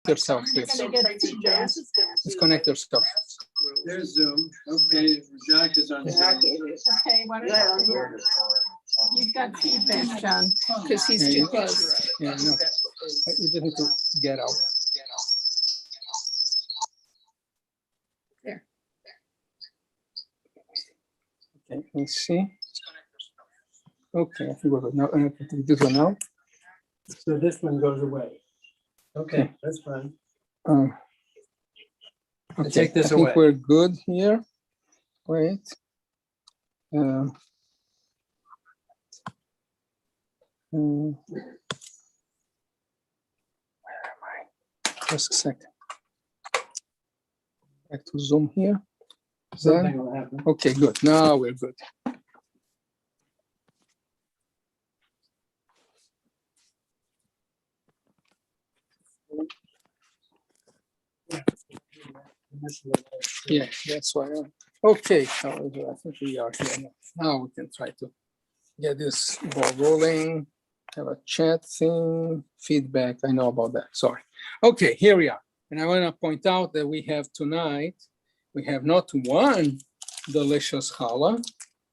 yourself, please. Disconnect yourself. There's Zoom. Okay, Jacques is on Zoom. Okay, what is it? You've got feedback, John, because he's too close. Yeah, no. You just need to get out. There. Okay, let's see. Okay, I think we're good. Now, this one now. So this one goes away. Okay, that's fine. Okay, Take this I think away. we're good here. Wait. Where am I? Just a second. Back to Zoom here. Something will happen. Okay, good. Now we're good. Yeah, that's why. Okay, I think we are here now. Now we can try to get this ball rolling. Have a chat thing, feedback. I know about that. Sorry. Okay, here we are. And I want to point out that we have tonight, we have not one delicious challah,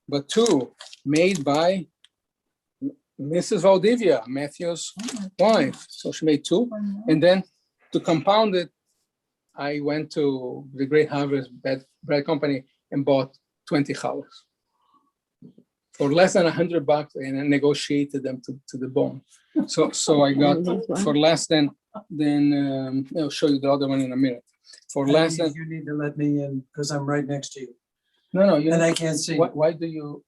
but two made by Mrs. Valdivia, Matthew's wife. So she made two. And then to compound it, I went to the Great Harvest Bread Company and bought 20 challahs for less than $100, and I negotiated them to the bone. So I got for less than I'll show you the other one in a minute. For less than You need to let me in because I'm right next to you. no, And I can't see. why do you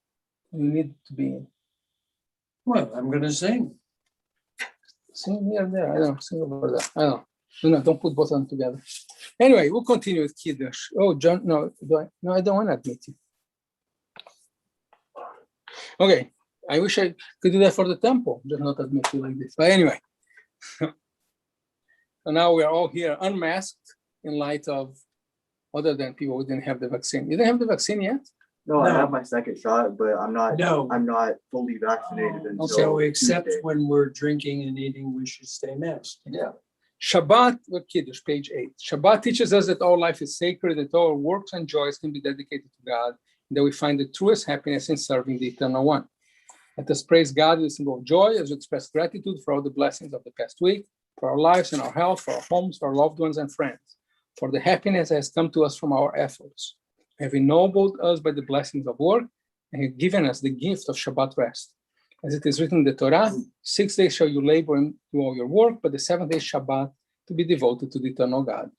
need to be in? Well, I'm gonna sing. Sing here, there. I don't sing over there. I don't. No, don't put both of them together. Anyway, we'll continue with Kiddush. Oh, John, no, I don't want to admit you. Okay, I wish I could do that for the temple, just not admit you like this. But anyway, so now we are all here unmasked in light of, other than people who didn't have the vaccine. You didn't have the vaccine yet? No, I No. have my second shot, but I'm not. No. I'm not fully vaccinated until So except Tuesday. when we're drinking and eating, we should stay masked. Yeah. Shabbat with Kiddush, page 8. Shabbat teaches us that all life is sacred, that all works and joys can be dedicated to God, and that we find the truest happiness in serving the Eternal One. Let us praise God with a symbol of joy as we express gratitude for all the blessings of the past week, for our lives and our health, for our homes, for our loved ones and friends, for the happiness that has come to us from our efforts. You have ennobled us by the blessings of work, and have given us the gift of Shabbat rest. As it is written in the Torah, 6 days shall you labor and do all your work, but the seventh day Shabbat to be devoted to the eternal God.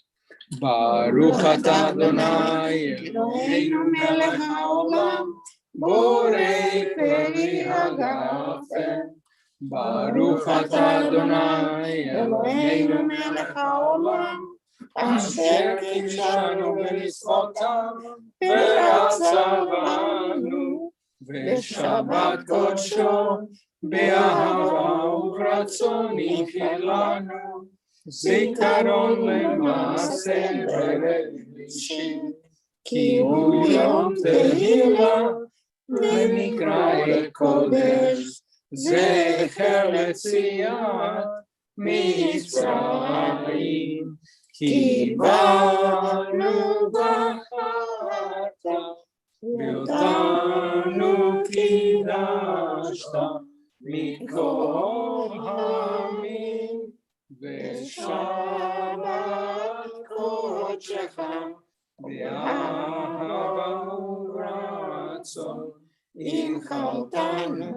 Baruch atah Adonai Eloheinu melech haolam, borei peri hagafen. Baruch atah Adonai Eloheinu melech haolam, asher kidshanu b'mitzvotav v'atzavanu v'shabbat kodsho be'ahava u'ratzon ichilanu zikaron le'maaseh v'le'ishim ki hu yom tehillah v'mikra'e kodesh zecher le'tziat mitzrayim ki banu b'charta v'otanu kidashta mikol ha'amim v'shabbat kodshecha be'ahava u'ratzon inchaltanu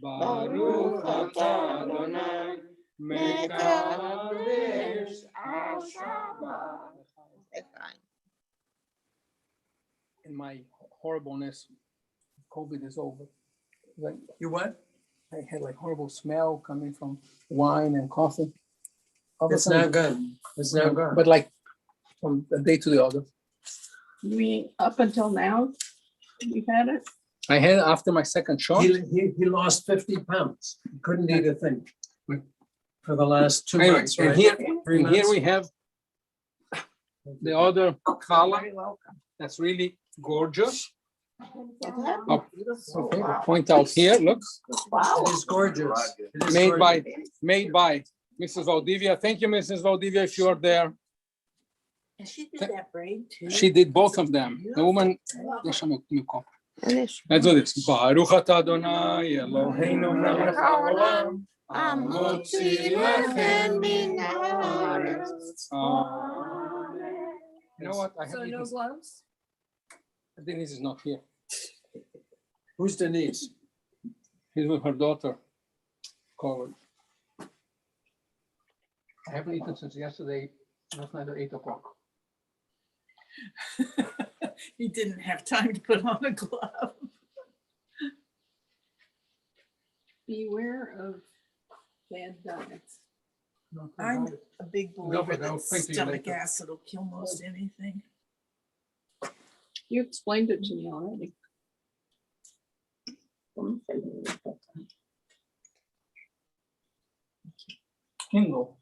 baruch atah Adonai mekadesh ha-shabbat. In my horribleness, COVID is over. Like You what? I had like horrible smell coming from wine and coffee. All of a It's sudden- not good. It's not good. But like from a day to the other. You mean up until now, you've had it? I had after my second shot. He lost 50 pounds. He couldn't eat a thing for the last 2 Anyway, months, and right? here, 3 and here months. we have the other column Very welcome. that's really gorgeous. Wow. Okay, we'll point out here, look, Wow. It is gorgeous. It is made by gorgeous. made by Mrs. Valdivia. Thank you, Mrs. Valdivia, if you are there. And she did that braid too. She did both of them. The woman, let's do this. Baruch atah Adonai Eloheinu melech haolam. Amotzi lechem min haaretz. Amen. You know what? I So have no gloves? Denise is not here. Who's Denise? She's with her daughter. College. I haven't eaten since yesterday. Last night at 8 o'clock. He didn't have time to put on a glove. Beware of bad diets. I'm a big believer I'll that speak to you stomach later. acid will kill most anything. You explained it to me already. Kingo.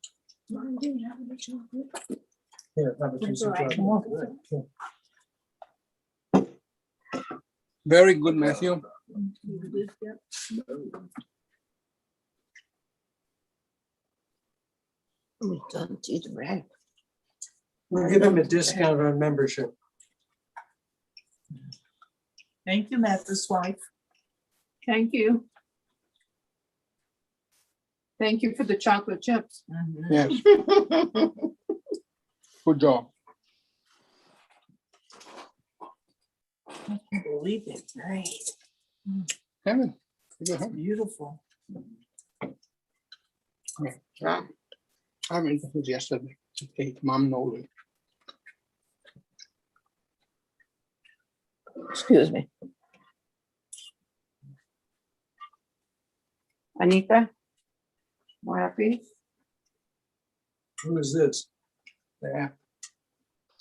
Here, have a piece of chocolate. Here. Very good, Matthew. Don't eat bread. We'll give him a discount on membership. Thank you, Matt's wife. Thank you. Thank you for the chocolate chips. Yes. Good job. I can't believe it. Great. Kevin. Go ahead. Beautiful. I haven't eaten since yesterday. At 8. Mom knows it. Excuse me. Anita? More happy? Who is this? The app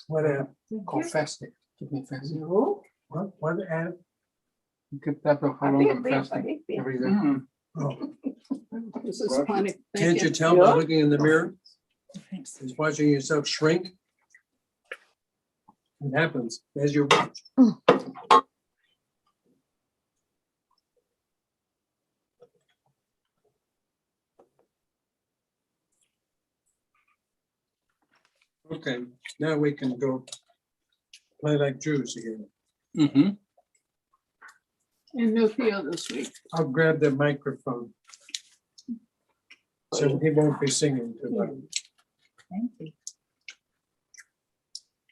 What app? called Fasting. Keep me fasting. No. What app? You keep that up how long I'm fasting every day. Oh, This is funny. Thank can't you you. tell by looking in the mirror? Thanks. Is watching yourself shrink? It happens as you watch. Okay, now we can go play like Jews again. Mm-hmm. And no Theo this week. I'll grab the microphone. So he won't be singing too much. Thank you.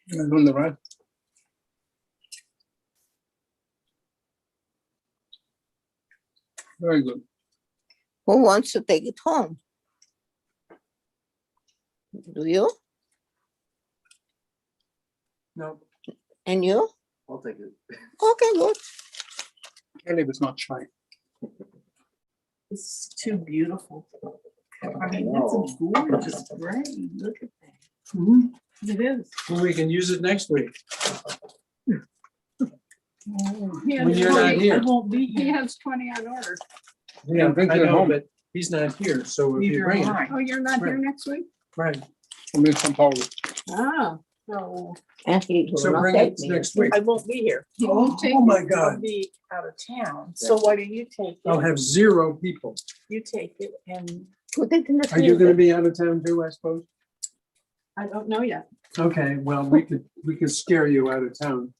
You're doing the right. Very good. Who wants to take it home? Do you? No, And you? I'll take it. Okay, good. Caleb is not shy. This is too beautiful. I mean, that's a gorgeous braid. Look at that. Mhm. It is. well, we can use it next week. He has When you're not 20 here. I won't be He here. has 20 on order. Yeah, bring I it know, home. but he's not here, so if you Neither bring am it, I. Oh, you're not here next week? right, I'm in São Paulo. Ah, so And he will so not bring take it me. next week. I won't be here. he won't take Oh, my I'll God, be out of town. So why don't you take I'll it? have 0 people. You take it and Put it in the Are you gonna freezer. be out of town too, I suppose? I don't know yet. Okay, well, we could scare you out of town.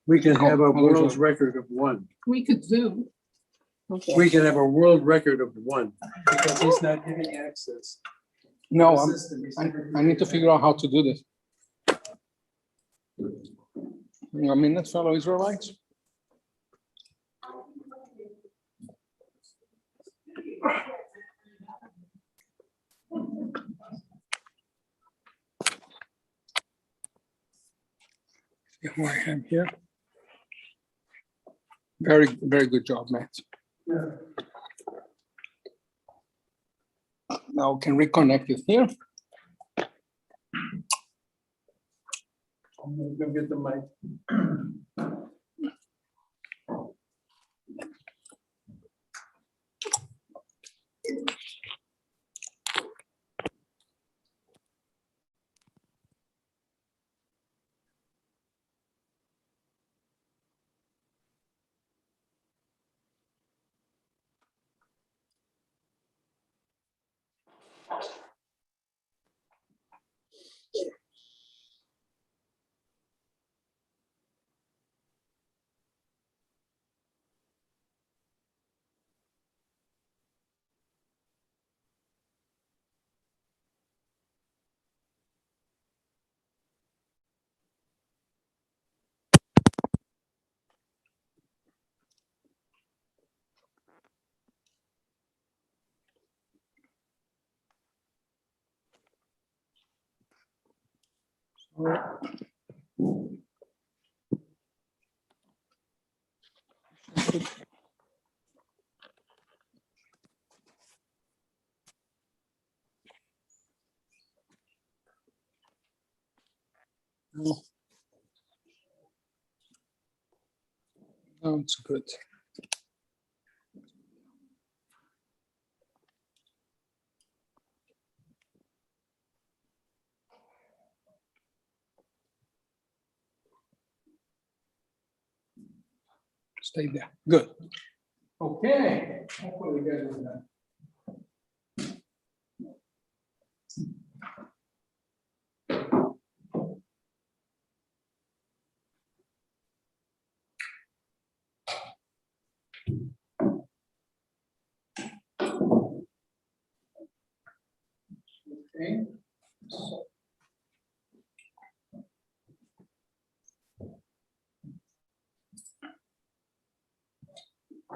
We can have a Oh, world's record of 1. We could Zoom. Okay. We can have a world record of 1 because he's not giving access. No, The system is- I need to figure out how to do this. I mean, that's fellow Israelites. See who I am here. Very, very good job, Matt. Now we can reconnect it here. I'm gonna go get the mic. Oh, it's good. Stay there. Good. Okay. Hopefully we get it done. Okay. So,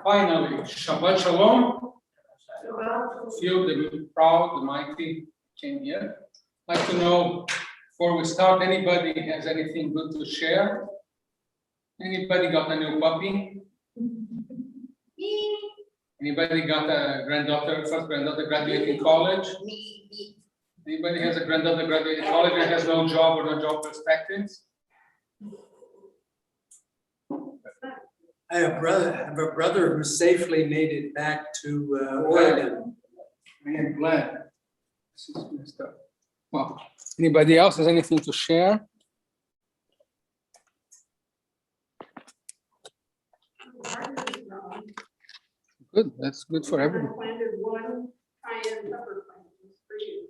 finally, Shabbat Shalom. Feel the proud, the mighty came here. I'd like to know, before we start, anybody has anything good to share? Anybody got a new puppy? Anybody got a granddaughter, first granddaughter graduating college? Anybody has a granddaughter graduating college and has no job or no job perspectives? I have a brother who safely made it back to Oregon. I am glad. This is messed up. Well, anybody else has anything to share? Good, that's good for everybody. Planted one cayenne pepper plant for you.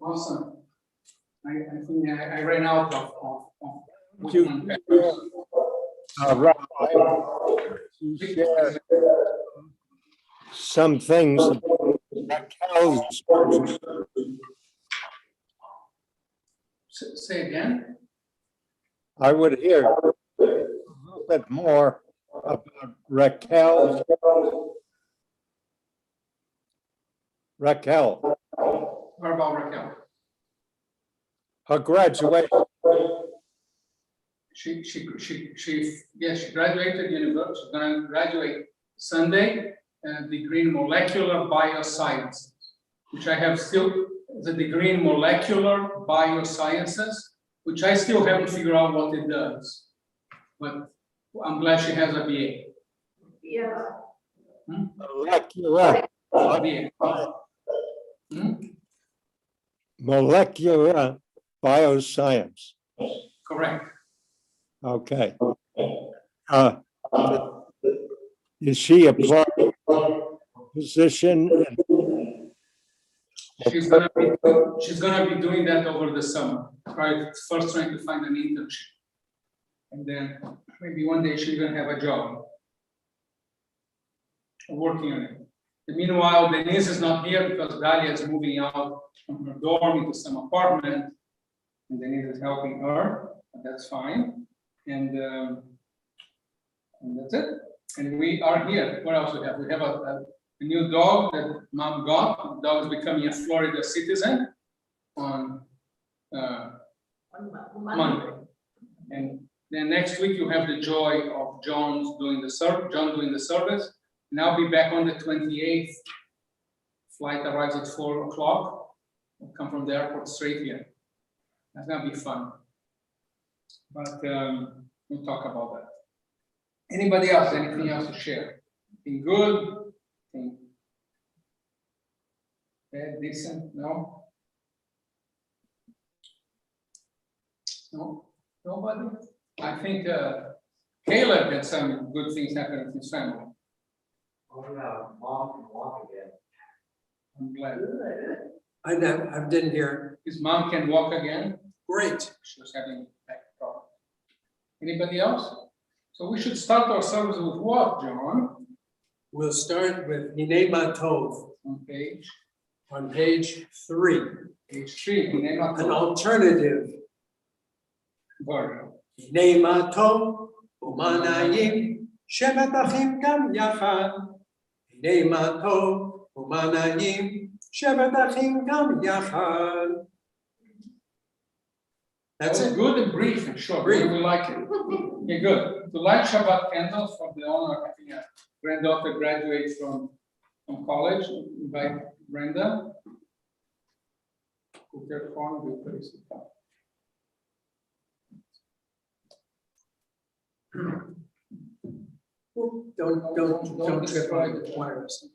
Awesome. I think I ran out of You- Rabbi, to share some things that Cal's Say again. I would hear a little bit more about Raquel. What about Raquel? Her graduation. Yes, she graduated university. She's going to graduate Sunday, degree in molecular biosciences, which I have still the degree in molecular biosciences, which I still haven't figured out what it does. But I'm glad she has a BA. Yeah. Molecular. BA. Molecular bioscience. Correct. Okay. Is she applying position? She's gonna be doing that over the summer. Right, first trying to find an internship, and then maybe one day she's gonna have a job working on it. And meanwhile, Denise is not here because Dalia is moving out from her dorm into some apartment, and Denise is helping her. And that's fine, and that's it. And we are here. What else we have? We have a new dog that mom got. The dog is becoming a Florida citizen on Monday. And then next week you have the joy of John doing the service. And I'll be back on the 28th. Flight arrives at 4 o'clock. We'll come from the airport straight here. That's gonna be fun. But we'll talk about that. Anybody else? Anything else to share? Anything good? Anything bad, decent? No? No? Nobody? I think Caleb had some good things happen with his family. Oh, no, mom can walk again. I'm glad. I didn't hear. His mom can walk again. Great. She was having back problem. Anybody else? So we should start our service with what, John? We'll start with Hinei Matov On page on page 3, 3. an alternative version. Hinei Matov umanayim shevet achim gam yachad. Hinei Matov umanayim shevet achim gam yachad. That's That's it. good and brief and short. Brief. We like it. Okay, good. To light Shabbat candles from the owner, I think a granddaughter graduates from college. Invite Brenda. Cukierkorn will place it down. Don't trip on the wires.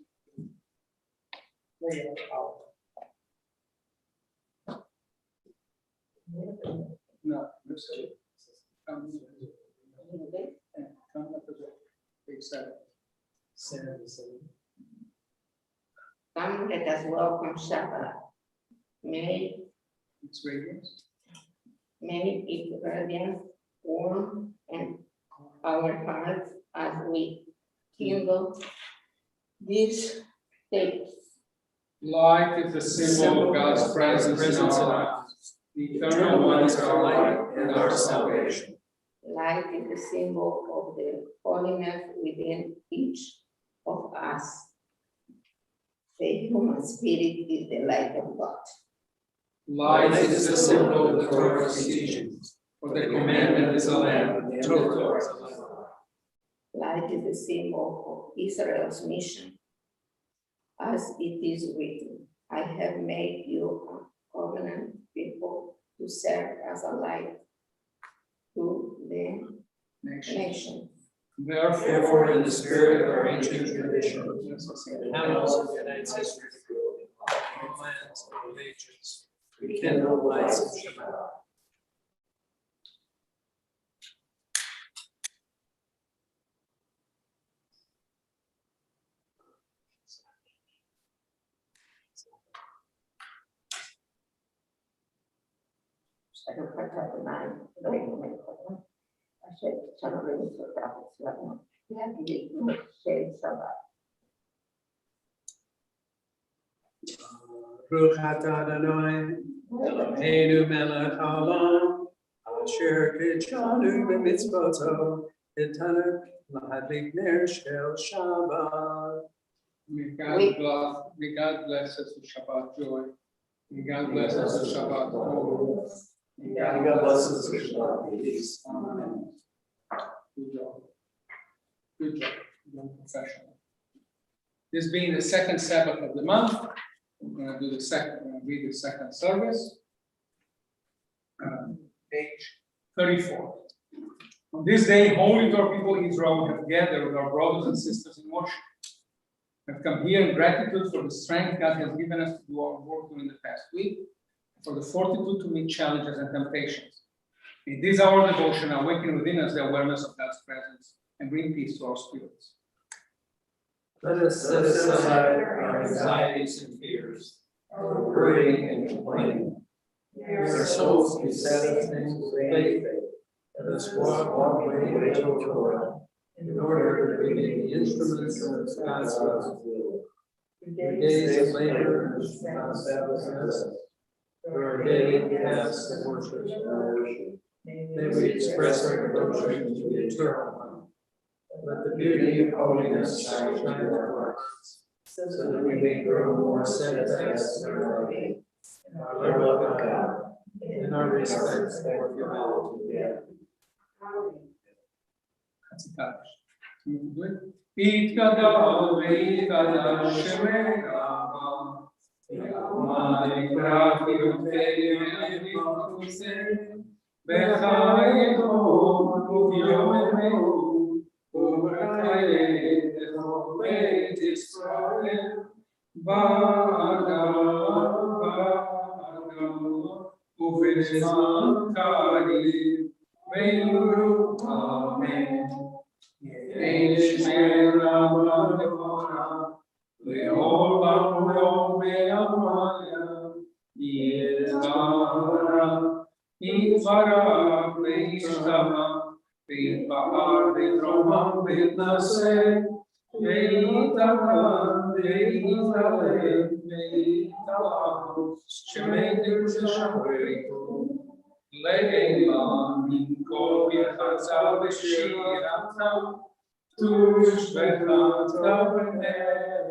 No, this is. Come up with a big set. Come, let us welcome Shabbat. It's radiance. May it radiance warm and our hearts as we kindle these tapes. Light is the symbol of God's presence in our lives. The eternal one is our light and our salvation. Light is the symbol of the holiness within each of us. The human spirit is the light of God. Light is the symbol of the Torah's teachings, for the commandment is a lamp, and the Torah is a light. Light is the symbol of Israel's mission. As it is written, I have made you a covenant people to serve as a light to the nation. Therefore, in the spirit of our ancient tradition, and annals of tonight's history, and plans of ages, we kindle lights of Shabbat. Baruch atah Adonai, Eloheinu melech haolam, asher kitshanu b'mitzvoto, v'tanach lahadlik ner shel Shabbat. May God bless us with Shabbat joy. May God bless us with Shabbat hope. May God bless us with Shabbat peace. Amen. Good job. Good job. Young professional. This being the second Sabbath of the month, we're going to do the second. We're going to read the second service. Page 34. On this day, holy to our people Israel, we have gathered with our brothers and sisters in worship. We have come here in gratitude for the strength God has given us to do our work during the past week, for the fortitude to meet challenges and temptations. In this hour of devotion, awaken within us the awareness of God's presence and bring peace to our spirits. Let us set aside our anxieties and fears, our worrying and complaining. Our souls be set of things of faith. Let us walk the way of Torah, in order that we may be instruments of God's will. Your days of labor and Sabbath, for our daily tasks and worship. May we express our devotion to the Eternal One. Let the beauty of holiness shine in our hearts, so that we may grow more steadfast in our faith, in our love of God, and our respect for humanity. Amen. יתברך וישתבח, ויתבהר ויתרומם ויתנשא, ויתעלה ויתעלה ויתעלה, שמי קדוש שחריתו, לעילה מכל ברכתה ושירתה, תושבחתה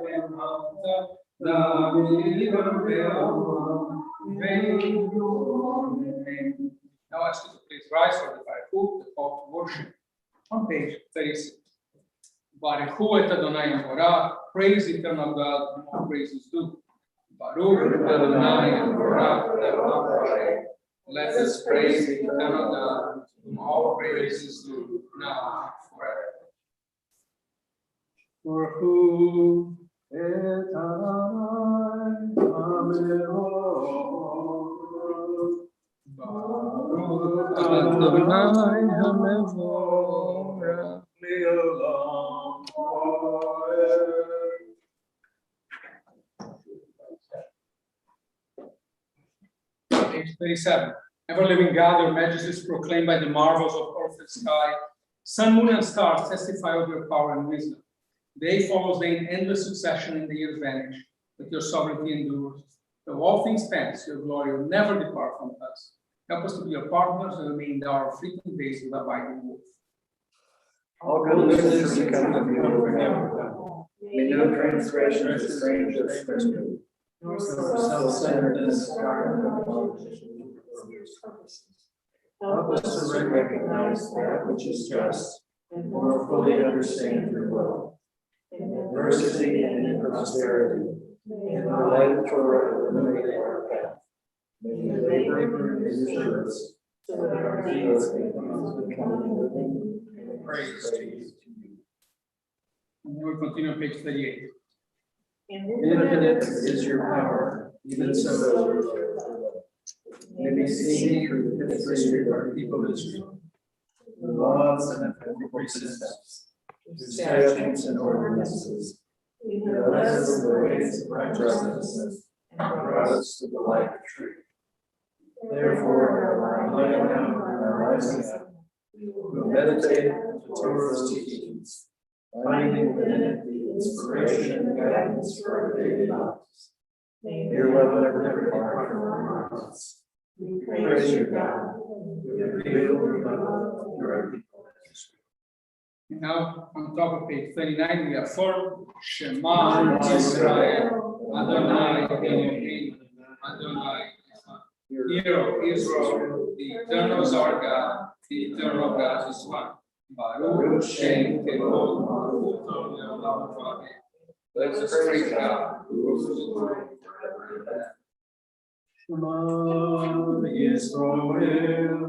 ונאמתה, לאביבה בעלמה. Now ask you to please rise for the Baruch, the call to worship, on page 36. Baruch et Adonai Amorah, praise eternal God, and all praises due. Baruch Adonai Amorah, let us praise the eternal God, whom all praises due, now and forever. Baruch et Adonai Amorah. Baruch Adonai HaMevorach Le'olam Vaed. Page 37. Ever-living God, your majesty is proclaimed by the marvels of earth and sky. Sun, moon, and stars testify of your power and wisdom. Day follows day in endless succession, and the years vanish, but your sovereignty endures. Though all things pass, your glory will never depart from us. Help us to be your partners and remain in our fleeting days with abiding wolf. All goodness comes from you, Lord. May no transgression estrange us from you, nor self-centeredness guard our purposes. Help us to recognize that which is just and more fully understand your will. In adversity and in prosperity, in the light of Torah illuminate our path. May we labor in your service, so that our deeds become living praise to you. And we will continue on page 38. Infinite is your power, even so is your will. May we see through the history of our people Israel, the laws and ethical precepts, the statutes and ordinances, that led us in the ways of righteousness and brought us to the light of truth. Therefore, our lying down and our rising up, we will meditate on the Torah's teachings, finding within it the inspiration and guidance for our daily lives. May your love never depart from our hearts. We praise you, God. We reveal your love to our people. Now, on top of page 39, we affirm Shema Israel, Adonai Elohim, Adonai Echad. Hear, O Israel, the eternal is our God, the eternal God is one. Baruch Shem Kevod Malchuto Le'olam Vaed. Let us praise God, who rules the world forever and ever. Shema Yisrael,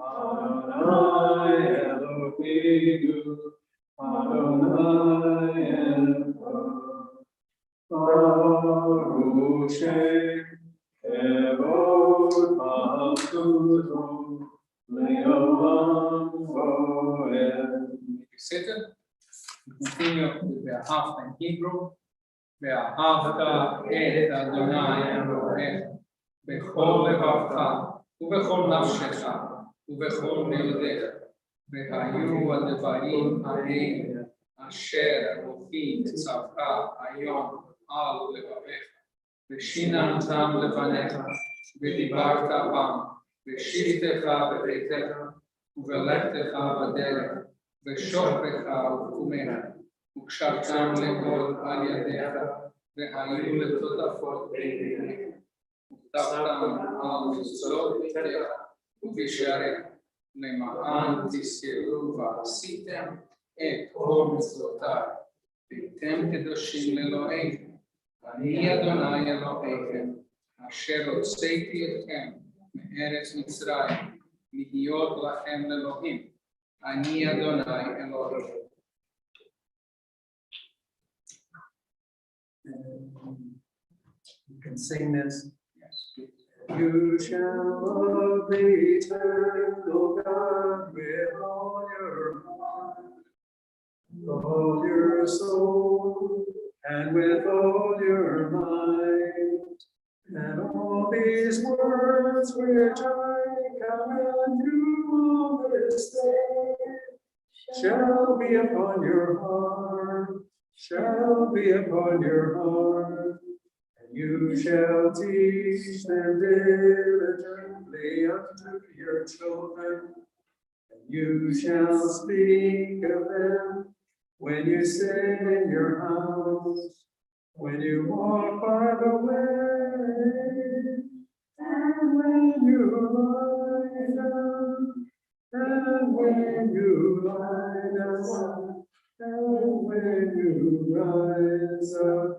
Adonai Eloheinu, Adonai Echad. Baruch Shem Kevod Malchuto Le'olam Vaed. Be seated. We continue with the half in Hebrew. Ve'ahavta et Adonai Elohecha bechol levavcha ubechol nafshecha ubechol meodecha ve'hayu advarim ha'ein asher anochi tzavcha hayom al levavecha ve'shinantam levanecha ve'dibarta bam ve'shivtecha bebeitecha uvelechtecha b'derech ve'shofrecha u'kumecha וקשרתם לכל על ידיך, והיו לטוטפות בעיניך, וכתבתם על מזוזות ביתך ובשעריך, למען תזכרו ועשיתם את כל מצוותיי, והייתם קדושים לאלוהיכם, אני אדוני אלוהיכם, אשר הוצאתי אתכם מארץ מצרים, להיות לכם לאלוהים, אני אדוני אלוהיכם. You can sing this. You shall love the eternal God with all your heart, all your soul, and with all your might. And all these words which I and do all this day shall be upon your heart, shall be upon your heart. And you shall teach them diligently unto your children. And you shall speak of them when you sit in your house, when you walk by the way, and when you lie down, and when you lie down, and when you rise up.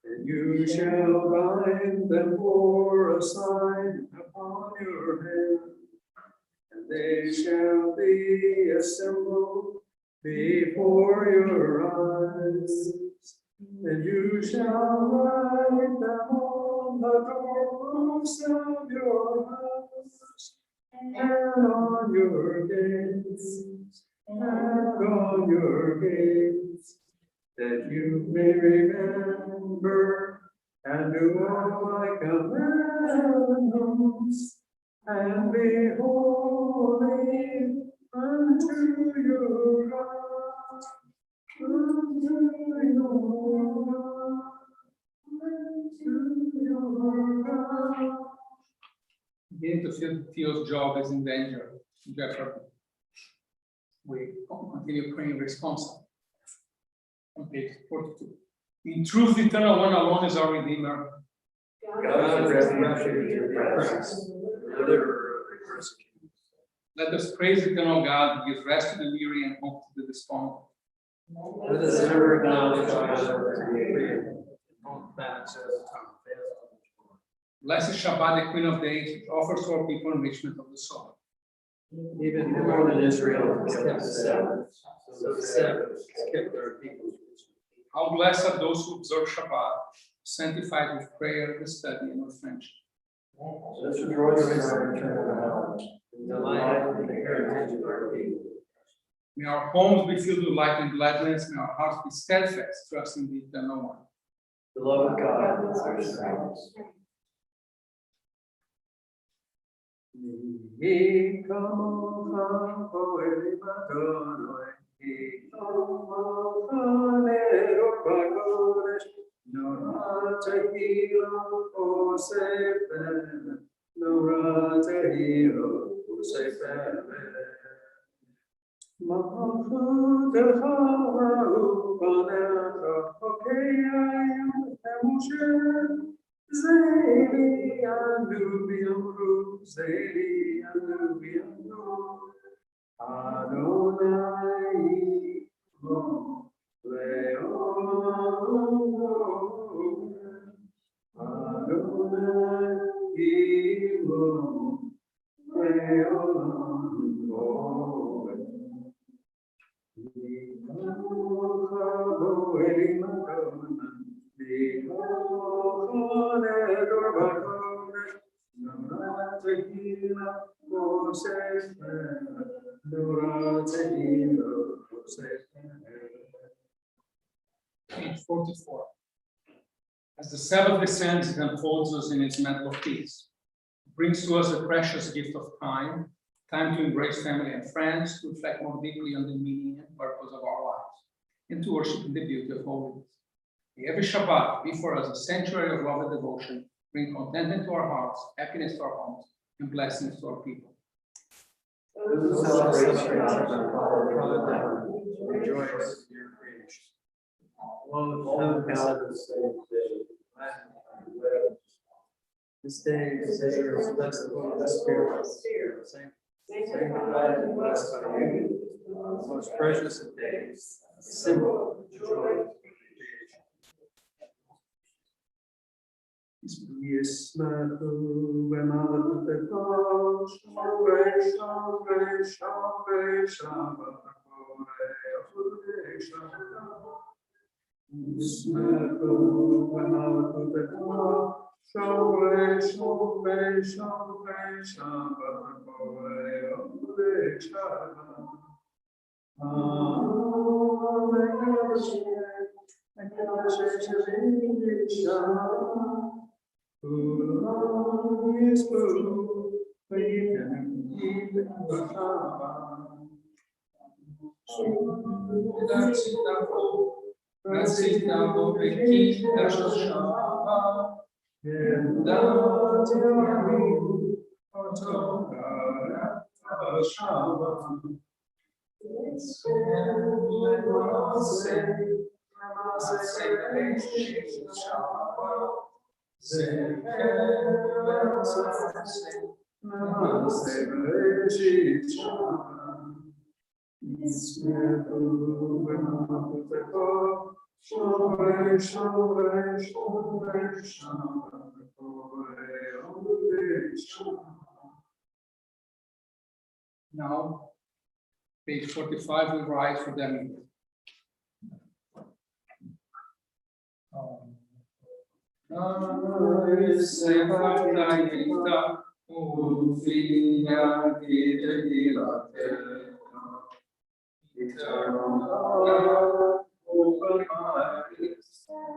And you shall bind them for a sign upon your hand, and they shall be a symbol before your eyes. And you shall write them on the doorposts of your house, and on your gates, and on your gates, that you may remember and do all my commandments, and be holy unto your God, unto your God, unto your God. Begin to feel Theo's job is in danger. Therefore, we continue praying responsibly. On page 42. In truth, the eternal one alone is our Redeemer. God is refuge in your presence, deliverer of the persecuted. Let us praise the eternal God, who gives rest to the weary and hope to the despondent. Let us ever acknowledge God as our Creator, and hold fast as a tongue. Blessed Shabbat, the Queen of Days, which offers to our people enrichment of the soul. Even more than Israel kept the Sabbath, so the Sabbath kept our people. How blessed are those who observe Shabbat, sanctified with prayer, the study, and with friendship. Let us rejoice in our eternal knowledge, and delight in the heritage of our people. May our homes be filled with light and gladness. May our hearts be steadfast, trusting the eternal one. The love of God is our strength. Zeli anubiam Zeli anubiam Adonai Page 44. As the Sabbath descends, it unfolds us in its mantle of peace. It brings to us a precious gift of time to embrace family and friends, to reflect more deeply on the meaning and purpose of our lives, and to worship in the beauty of holiness. May every Shabbat be for us a sanctuary of love and devotion, bring contentment to our hearts, happiness to our homes, and blessings to our people. Rejoice in your creation. This day is blessed of the Spirit, sanctified and blessed by you, most precious of days, symbol of the joy of creation. Yismatu v'malachuteko, shavei, shavei, shavei, shavei, Yismatu v'malachuteko, shavei, shavei, shavei, shavei, Amen. Now, page 45, we write for them.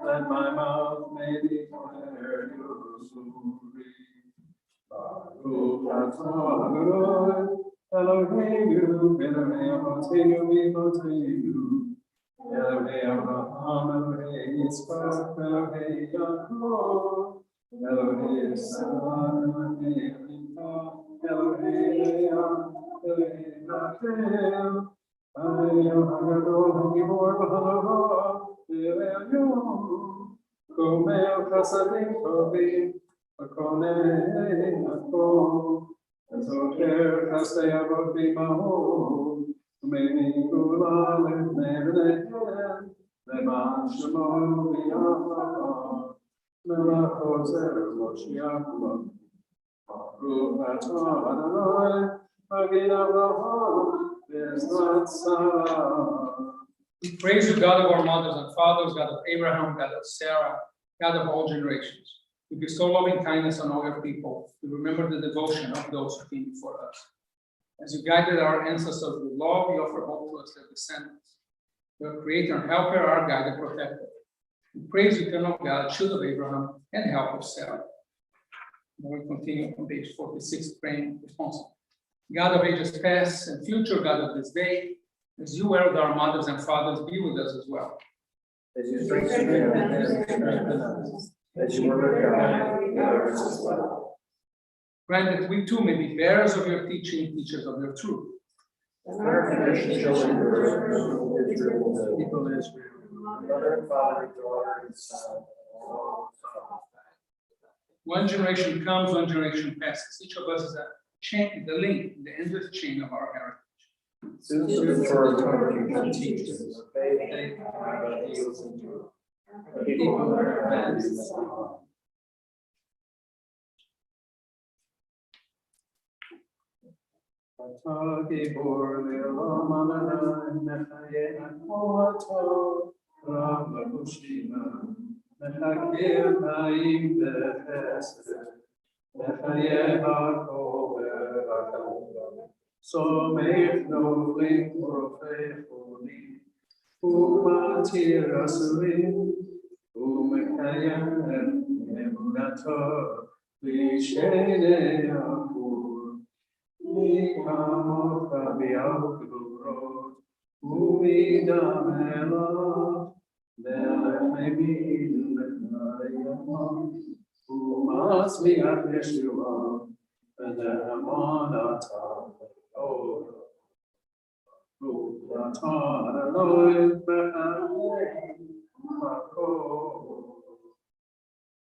That my mouth may declare your glory. Baruch atah Eloheinu, Eloheinu, Eloheinu, Elohei Abraham, Elohei Yitzchak, Elohei Yaakov, Elohei Sarah, Elohei Rivka, Elohei Leah, Elohei Rachel, Elohei Hagadol, Hagibor, V'Halavah, Elohei Komel Chasadim Tovim, V'Konei Hakol, Ezoker Chasdei Avot B'Imahot, U'Meini Gula L'Bnei Leman Shemo V'Yachava, Melachot Zer Moshiach Baruch atah Adonai, Magid Avraham, V'Ezrat Sarah. We praise you, God of our mothers and fathers, God of Abraham, God of Sarah, God of all generations. We bestow loving kindness on all your people. We remember the devotion of those who came before us. As you guided our ancestors with love, we offer hope to us, their descendants. Your creator and helper, our guide and protector. We praise you, eternal God, shield of Abraham, and help of Sarah. Now we continue on page 46, praying responsibly. God of ages past and future, God of this day, as you were with our mothers and fathers, be with us as well. As you strengthen them and strengthen us, as you were with God, as well. Grant that we too may be bearers of your teaching, teachers of your truth. People Israel, mother and father, daughter and son. One generation comes, one generation passes. Each of us is a chain, the link, the endless chain of our heritage. Soon for eternity, teachers, faith, ideals, and truth. People are advanced. Gibor le'olam Adonai, mechayeh ha'kohato, rav l'chushima, mechagir ha'im b'chesed, mechayeh ha'kol v'racham, somech noflim rofei cholim, u'matir asurim, u'mekayem emunato, v'shenei ha'kur. Nikamo Fabiao Umidamela, Delechemi Lechnayama, Umasmiat Yeshua, Vedamonata, Ruplatan, Aloy,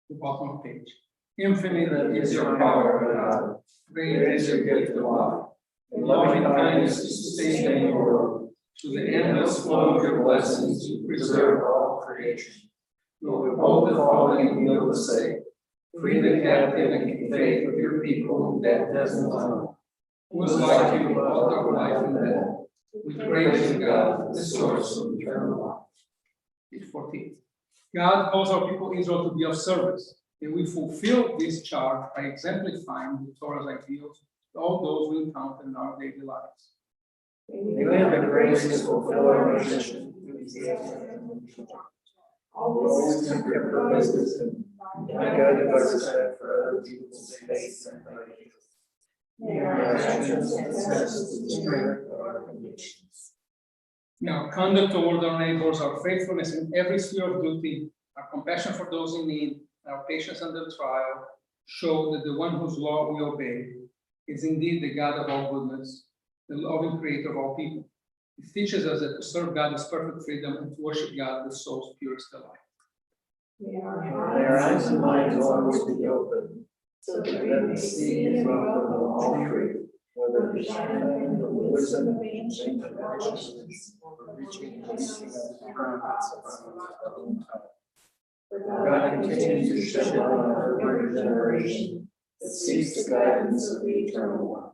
The bottom of the page. Infinite is your power, God. Great is your gift of life. In loving kindness to sustain the world. To the endless flow of your blessings, you preserve all creation. You will withhold the fallen and heal the sick. Free the captive and keep faith of your people whom death has not. Who is like you, author of life and death? We praise you, God, the source of eternal life. Page 14. God calls our people Israel to be of service. And we fulfill this charge by exemplifying the Torah's ideals to all those we encounter in our daily lives. You have the grace to fulfill our mission. Always keep your purposes and guided by respect for other people's faith and ideals. May our actions attest to the strength of our convictions. May our conduct toward our neighbors, our faithfulness in every sphere of duty, our compassion for those in need, and our patience under trial show that the one whose law we obey is indeed the God of all goodness, the loving creator of all people. It teaches us that to serve God is perfect freedom and to worship God the soul's purest delight. May our eyes and minds always be open, so that we may see and welcome all truth, whether it shine the wisdom of ancient righteousness, or reaching the seeking of the prophets of our own time. For God continues to shed light on every generation that seeks the guidance of the Eternal One.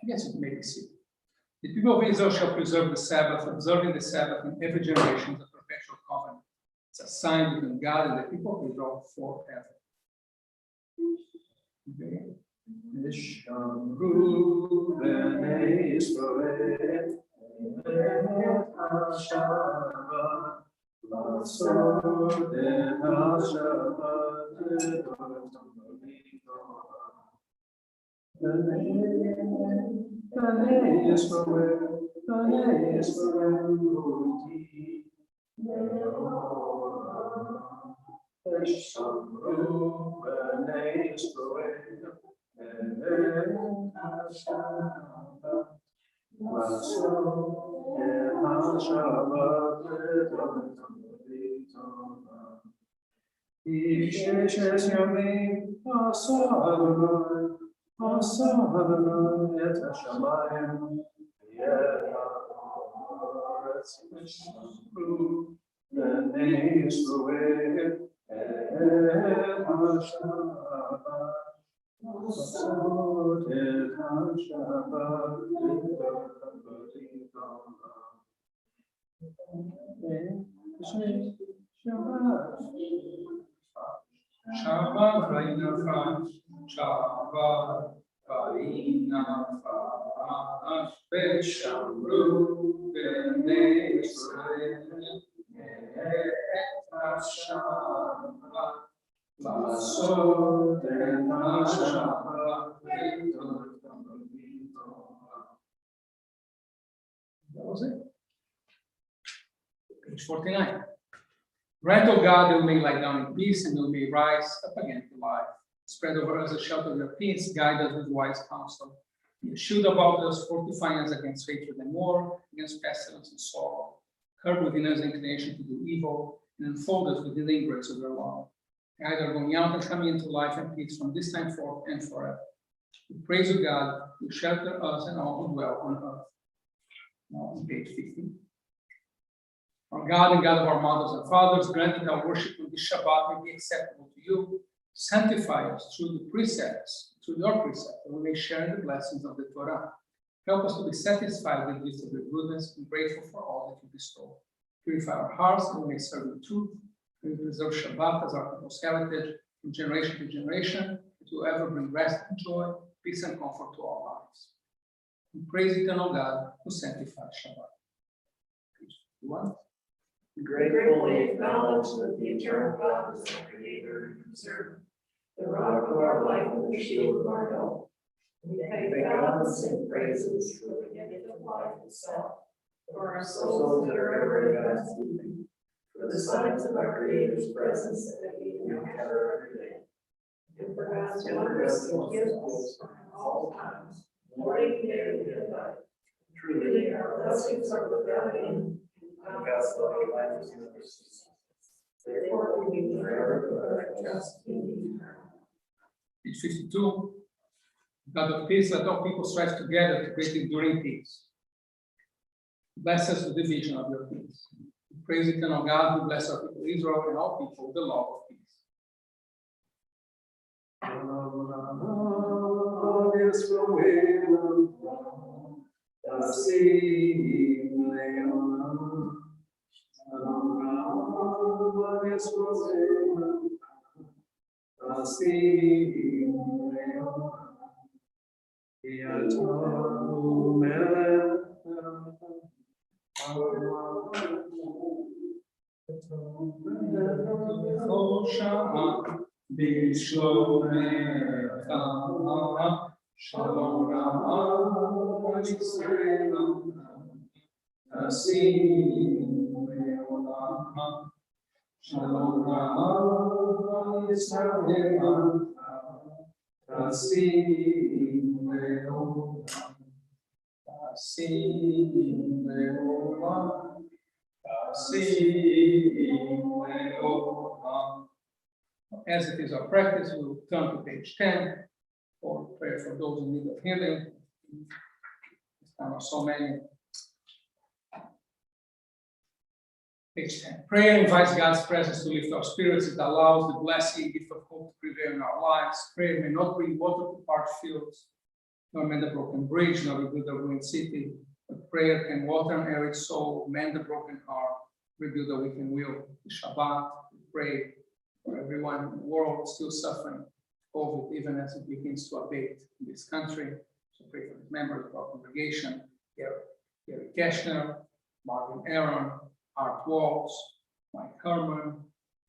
I guess it may be seen. The people of Israel shall preserve the Sabbath, observing the Sabbath in every generation is a perpetual covenant. It's a sign between God and the people of Israel forever. Nishamru b'nei Yisrael, et HaShabbat, Lasod et HaShabbat, B'nei Yisrael, Ruti, Nishamru b'nei Yisrael, Shabbat Vainafa, Shabbat Vainafa, Veshamru b'nei Yisrael, et HaShabbat, Lasod et HaShabbat, that was it. Page 49. Grant, O God, that we may lie down in peace and that we may rise up again to life. Spread over us a shelter of your peace, guide us with wise counsel. Be a shield about us, fortifying us against hatred and war, against pestilence and sorrow. Curb within us inclination to do evil, and enfold us within the embrace of your love. Guide our going out and coming into life and peace from this time forth and forever. We praise you, God, who shelter us and all who dwell on earth. Now on page 15. Our God and God of our mothers and fathers, grant that our worship on this Shabbat may be acceptable to you. Sanctify us through the precepts, through your precepts, that we may share in the blessings of the Torah. Help us to be satisfied with the gifts of your goodness and grateful for all that you bestow. Purify our hearts that we may serve the truth. We preserve Shabbat as our people's heritage from generation to generation, to ever bring rest and joy, peace and comfort to our lives. We praise eternal God who sanctifies Shabbat. Page 51. We gratefully acknowledge that the eternal God is our creator and preserver, the rock of our life and the shield of our health. We thank God and sing praises for the gift of life itself, for our souls that are ever in God's keeping, for the signs of our Creator's presence that we encounter every day, and for God's wondrous gifts at all times, morning, day, and night. Truly, our blessings are without end. God's loving life is yours. Therefore, we need forever to trust in you. Page 52. God of peace, let all people strive together to create enduring peace. Bless us with the vision of your peace. We praise eternal God who bless our people Israel and all people with the love of peace. Shalom Rama Yisrael Assim Leolam Shalom Rama Yisrael Assim Leolam Assim Leolam Assim Leolam. As it is our practice, we will turn to page 10 for prayer for those in need of healing. There are so many. Page 10. Prayer invites God's presence to lift our spirits. It allows the blessing, gift of hope to prevail in our lives. Prayer may not bring water to parched fields, nor mend a broken bridge, nor rebuild a ruined city. But prayer can water an arid soul, mend a broken heart, rebuild a weakened will. The Shabbat, we pray for everyone in the world still suffering COVID, even as it begins to abate in this country. So pray for the members of our congregation, Gary Keshner, Marvin Aaron, Art Walls, Mike Herman,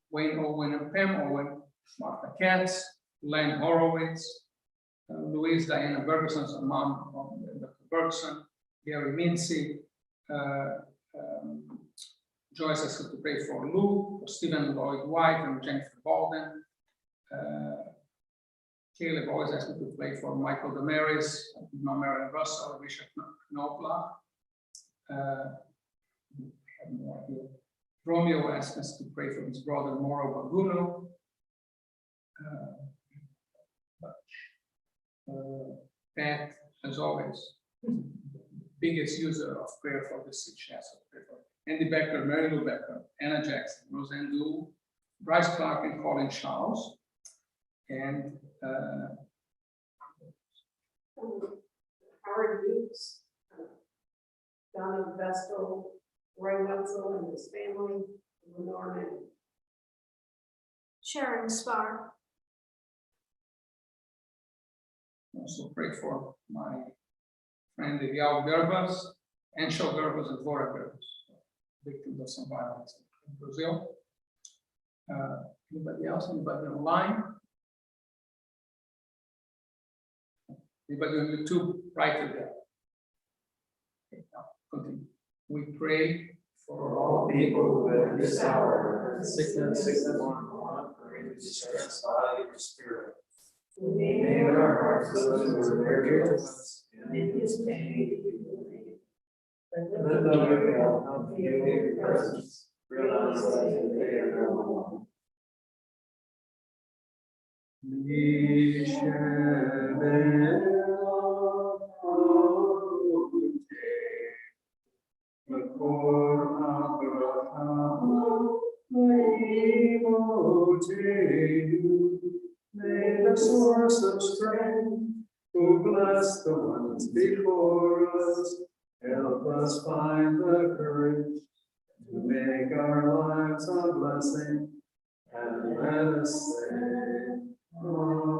Wayne Owen and Pam Owen, Martha Katz, Len Horowitz, Louise Diana Bergson's mom of Dr. Bergson, Gary Mincy, Joyce asked to pray for Lou, for Stephen Lloyd White and Jennifer Bolden. Caleb always asked me to pray for Michael Damaris, Marion Russell, Bishop Knopfler. Romeo asked us to pray for his brother Moro Baguno. Pat, as always, biggest user of prayer for the sick. So pray for Andy Becker, Mary Lou Becker, Anna Jackson, Roseanne Liu, Bryce Clark, and Colin Charles. And Howard Hughes, Donna Vestal, Roy Wetzel and his family, Lenore and Sharon Spar. also pray for my friend Eliyahu Gerbas, Anshel Gerbas, and Vora Gerbas, victims of some violence in Brazil. Anybody else? Anybody online? Anybody on YouTube? Write it down. Okay, now continue. We pray for all people who in this hour of sickness, want, or in distress, body or spirit. May our hearts those who are very to us, and in his pain. Let them not feel your presence, realize that they are no one. May the source of strength, who bless the ones before us, help us find the courage to make our lives a blessing, and let us say, Amen.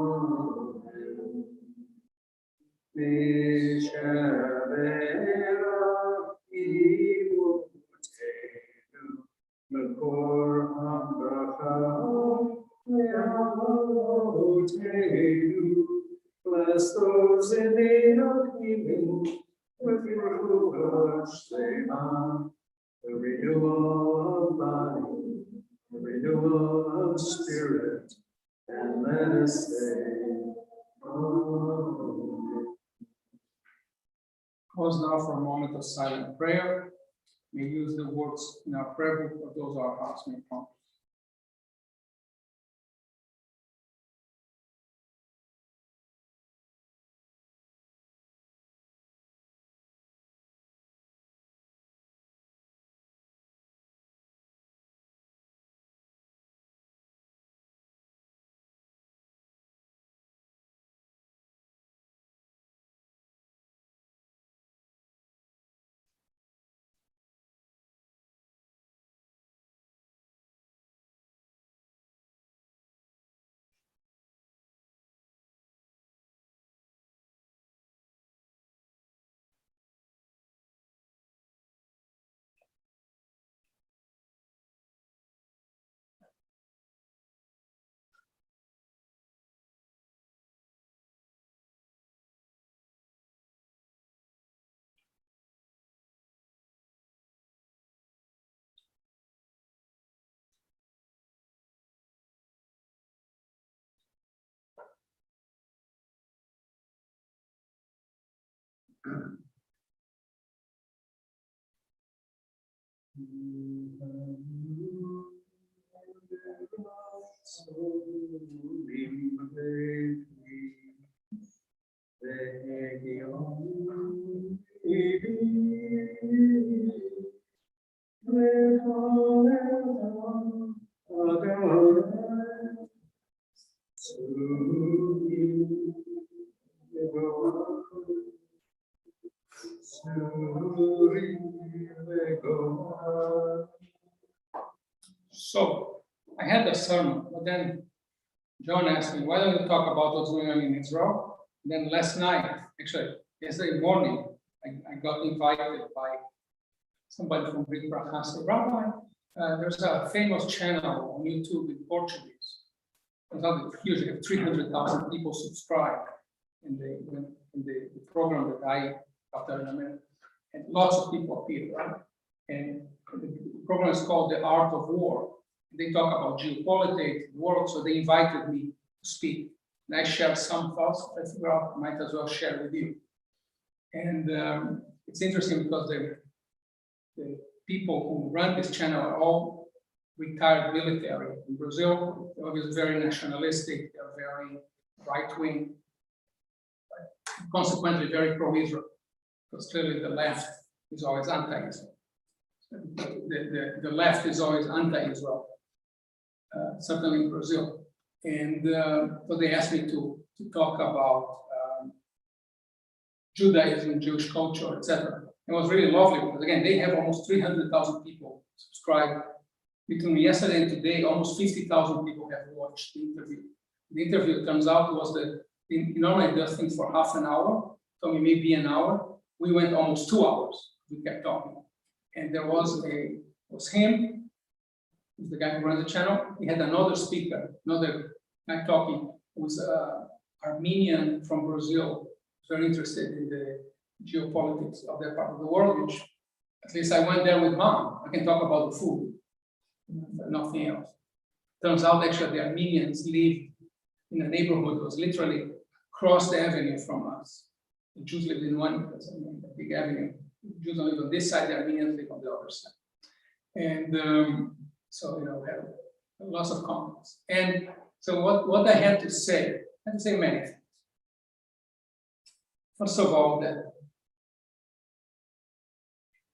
Bless those in need of healing with your Shema, the renewal of body, the renewal of spirit, and let us say, Amen. Pause now for a moment of silent prayer. We use the words in our prayer book, or those our hearts may prompt. So I had a sermon, but then John asked me, why don't you talk about what's going on in Israel? And then last night, actually yesterday morning, I got invited by somebody from Brit Braja. Said, Rabbi, there's a famous channel on YouTube in Portuguese. It's huge. They have 300,000 people subscribe in the program that I after in America, and lots of people appear, right? And the program is called The Art of War. They talk about geopolitics, the world, so they invited me to speak. And I shared some thoughts. I figured out I might as well share with you. And it's interesting because the people who run this channel are all retired military in Brazil. They're always very nationalistic, they're very right-wing, consequently very pro-Israel, because clearly the left is always anti-Israel. The left is always anti-Israel, certainly in Brazil. And so they asked me to talk about Judaism, Jewish culture, etc. It was really lovely because again, they have almost 300,000 people subscribed. Between yesterday and today, almost 50,000 people have watched the interview. The interview, turns out, was he normally does things for half an hour, told me maybe an hour. We went almost 2 hours. We kept talking. And there was him, who's the guy who runs the channel. He had another speaker, another guy talking, who was Armenian from Brazil, very interested in the geopolitics of that part of the world, which at least I went there with Mom. I can talk about the food, but nothing else. Turns out actually the Armenians live in a neighborhood that was literally across the avenue from us. The Jews lived in one, a big avenue. The Jews don't live on this side, the Armenians live on the other side. And so, we have lots of conflicts. And so what I had to say many things. First of all,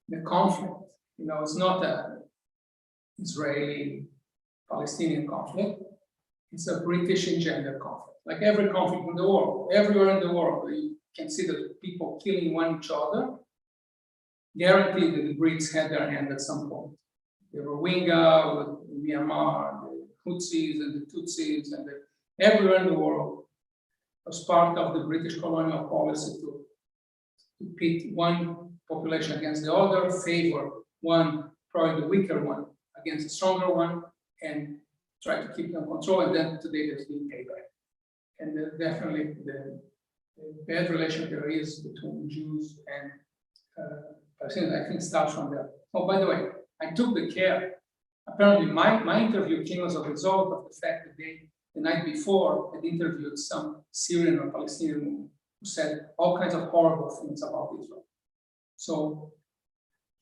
the conflict, it's not an Israeli-Palestinian conflict. It's a British engendered conflict. Like every conflict in the world, everywhere in the world, you can see that people killing each other. Guaranteed that the Brits had their hand at some point. The Rohingya with Myanmar, the Hutsis and the Tutsis, and everywhere in the world was part of the British colonial policy to pit one population against the other, favor one, probably the weaker one, against the stronger one, and try to keep them control. And then today there's been payback. And definitely the bad relation there is between Jews and Palestinians, I think, starts from there. Oh, by the way, I took the care. Apparently, my interview came as a result of the fact that they, the night before, had interviewed some Syrian or Palestinian woman who said all kinds of horrible things about Israel. So,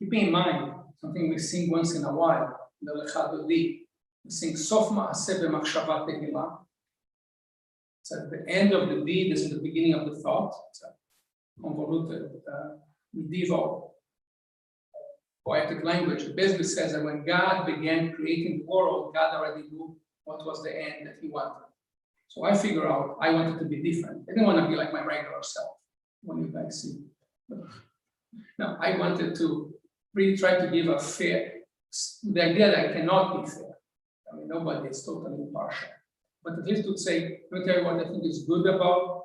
keeping in mind, something we sing once in a while, the Lecha Dodi, we sing Sof Ma'aseh B'Machshava Tehila. It's at the end of the deed is in the beginning of the thought. It's a convoluted medieval poetic language. It basically says that when God began creating the world, God already knew what was the end that he wanted. So I figured out I wanted to be different. I didn't want to be like my regular self, when you guys see. But no, I wanted to really try to give a fair, the idea that I cannot be fair. I mean, nobody is totally impartial. But at least to say, let me tell you what I think is good about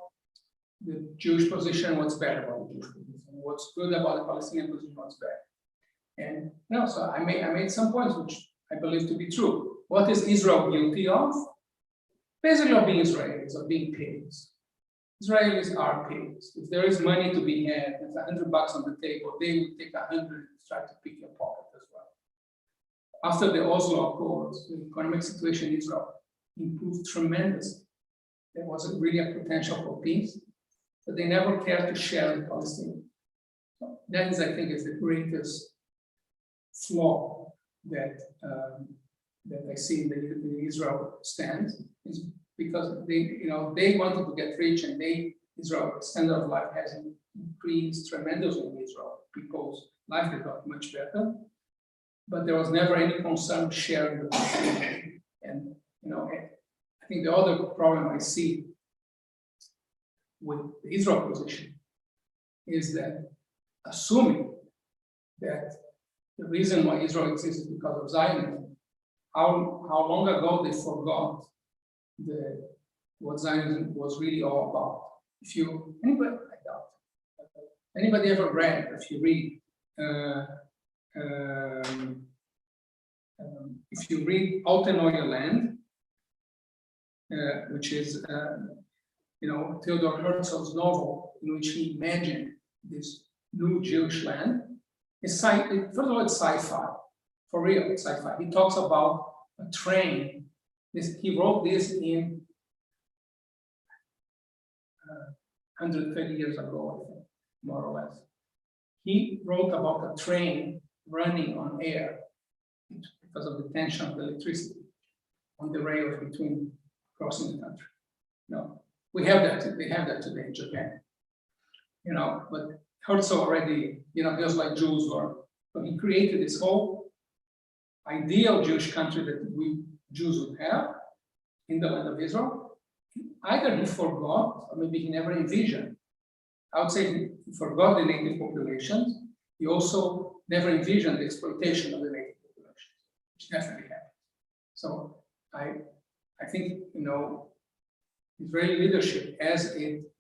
the Jewish position, what's bad about the Jewish position, what's good about the Palestinian position, what's bad. And so I made some points which I believe to be true. What is Israel guilty of? Basically of being Israelis, of being pigs. Israelis are pigs. If there is money to be had, there's $100 on the table, they would take 100 and try to pick your pocket as well. After the Oslo Accords, the economic situation in Israel improved tremendously. There was really a potential for peace, but they never cared to share with Palestinians. That is, I think, is the greatest flaw that that I see in the Israel stand, is because they wanted to get rich, and Israel standard of life has increased tremendously in Israel. People's life has got much better, but there was never any concern sharing the opportunity. And I think the other problem I see with the Israel position is that assuming that the reason why Israel exists is because of Zionism, how long ago they forgot what Zionism was really all about. Anybody ever read, if you read Out Neue Land, which is Theodor Herzl's novel, in which he imagined this new Jewish land. First of all, it's sci-fi, for real, it's sci-fi. He talks about a train. He wrote this in 130 years ago, I think, more or less. He wrote about a train running on air because of the tension of the electricity on the rails between crossing the country. We have that. They have that today in Japan. But Herzl already, just like Jews were. So he created this whole ideal Jewish country that we Jews would have in the land of Israel. Either he forgot, or maybe he never envisioned. I would say he forgot the native populations. He also never envisioned the exploitation of the native populations, which definitely happened. So I think, Israeli leadership, as it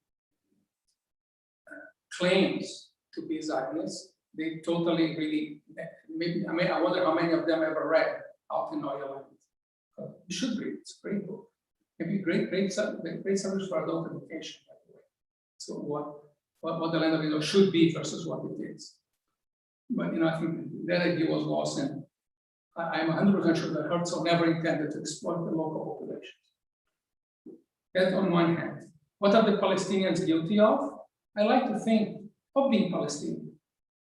claims to be Zionist, they totally really, I wonder how many of them ever read Out in Neue Land. You should read it, it's a great book. Maybe great subject for adult education, by the way. So what the land of Israel should be versus what it is. But I think that idea was lost, and I'm 100% sure that Herzl never intended to exploit the local populations. That on one hand. What are the Palestinians guilty of? I like to think of being Palestinian,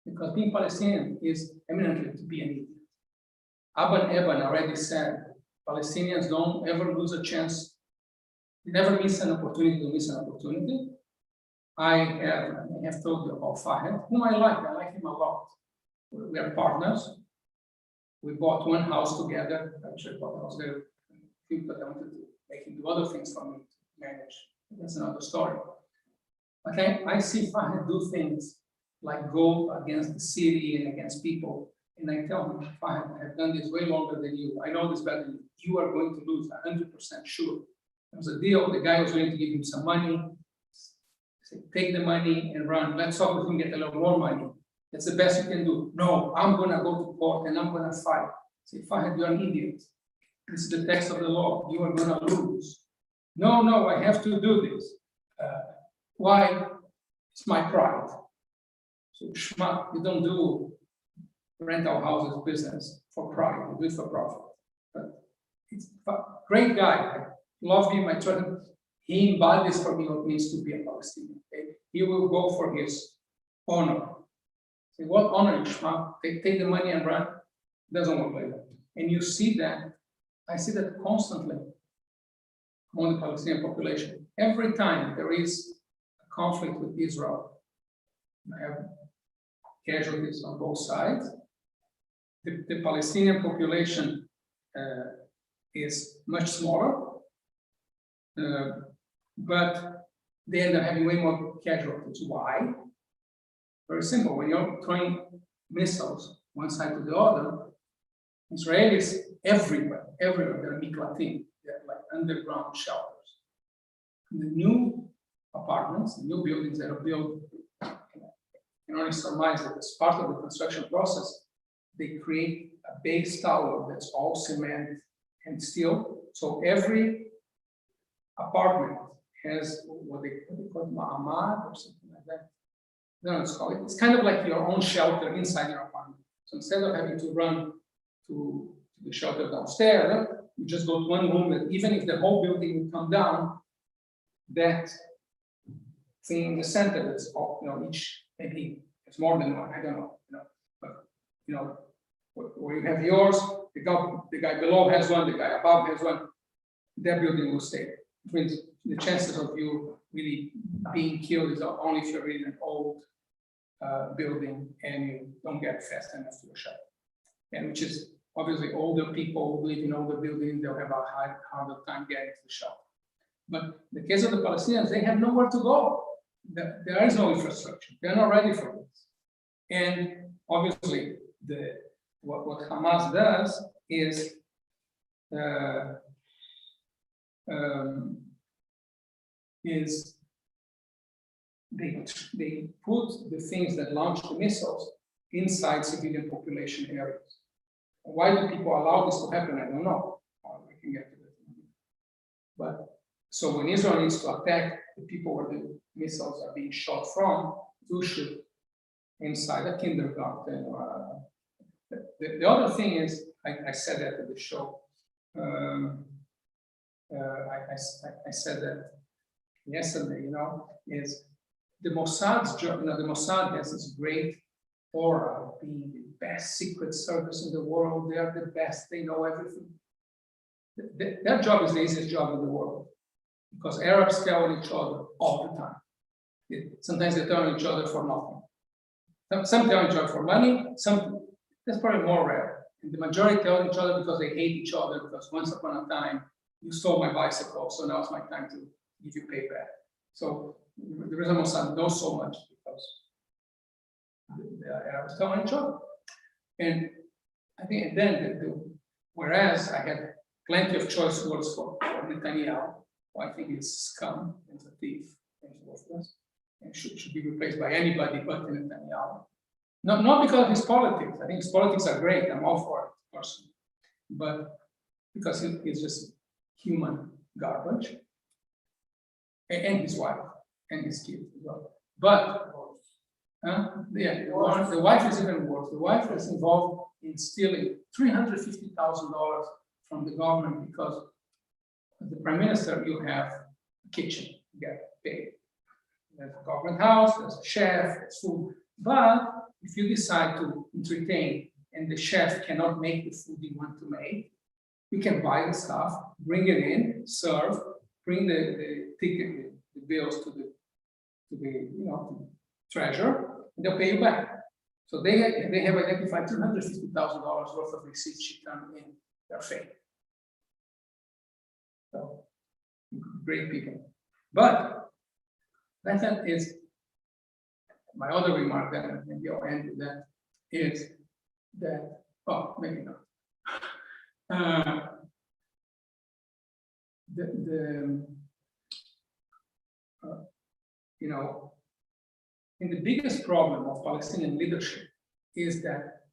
because being Palestinian is eminently to be an idiot. Abban Eban already said, Palestinians don't ever lose a chance, they never miss an opportunity to miss an opportunity. I have told you about Fahed, whom I like him a lot. We are partners. We bought one house together. Actually, I was very cute, but I wanted to make him do other things for me to manage. That's another story. Okay, I see Fahed do things like go against the city and against people. And I tell him, Fahed, I have done this way longer than you. I know this better than you. You are going to lose, 100% sure. There was a deal, the guy was willing to give him some money. Say, take the money and run. Let's talk with him, get a little more money. That's the best you can do. No, I'm gonna go to court and I'm gonna fight. Say, Fahed, you're an idiot. This is the text of the law. You are gonna lose. No, I have to do this. Why? It's my pride. So, Shema, you don't do rental houses business for pride, you do it for profit. But it's a great guy. I love him, I trust him. He embodies for me what it means to be a Palestinian. Okay? He will go for his honor. Say, what honor, Shema? Take the money and run. It doesn't work like that. And you see that, I see that constantly among the Palestinian population. Every time there is a conflict with Israel, I have casualties on both sides. The Palestinian population is much smaller, but they end up having way more casualties. Why? Very simple. When you're throwing missiles one side to the other, Israelis everywhere, they're miklatim, they're like underground shelters. And the new apartments, the new buildings that are built, you can only surmise that as part of the construction process, they create a base tower that's all cement and steel. So every apartment has what they call ma'amad or something like that. No, it's kind of like your own shelter inside your apartment. So instead of having to run to the shelter downstairs, you just go to one room that even if the whole building would come down, that thing in the center that's all, each maybe it's more than one, I don't know, but where you have yours, the guy below has one, the guy above has one, that building will stay. Which means the chances of you really being killed is only if you're in an old building and you don't get fast enough to a shop. And which is obviously older people who live in older buildings, they'll have a harder time getting to the shop. But in the case of the Palestinians, they have nowhere to go. There is no infrastructure. They're not ready for this. And obviously, what Hamas does is they put the things that launch the missiles inside civilian population areas. Why do people allow this to happen? I don't know. I can get to that. But so when Israel needs to attack the people where the missiles are being shot from, you should inside a kindergarten. Or the other thing is, I said that at the show. I said that yesterday. Is the Mossad's job. The Mossad has this great aura of being the best secret service in the world. They are the best. They know everything. Their job is the easiest job in the world because Arabs tell each other all the time. Sometimes they tell each other for nothing. Some tell each other for money. That's probably more rare. And the majority tell each other because they hate each other. Because once upon a time you stole my bicycle, so now it's my time to give you payback. So the reason Mossad knows so much because the Arabs tell each other. And I think then, whereas I had plenty of choice words for Netanyahu, who I think is scum, is a thief, and worthless, and should be replaced by anybody but Netanyahu. Not because of his politics. I think his politics are great. I'm all for it personally, but because he's just human garbage, and his wife and his kids as well. But the wife is even worse. The wife is involved in stealing $350,000 from the government because as the prime minister, you have a kitchen, you get paid. There's a government house, there's a chef, there's food. But if you decide to entertain and the chef cannot make the food you want to make, you can buy the stuff, bring it in, serve, bring the ticket, the bills to the treasurer, and they'll pay you back. So they have identified $250,000 worth of receipts she turned in. They're fake. So great people. But that is my other remark that maybe I'll end with that is that, maybe not. And the biggest problem of Palestinian leadership is that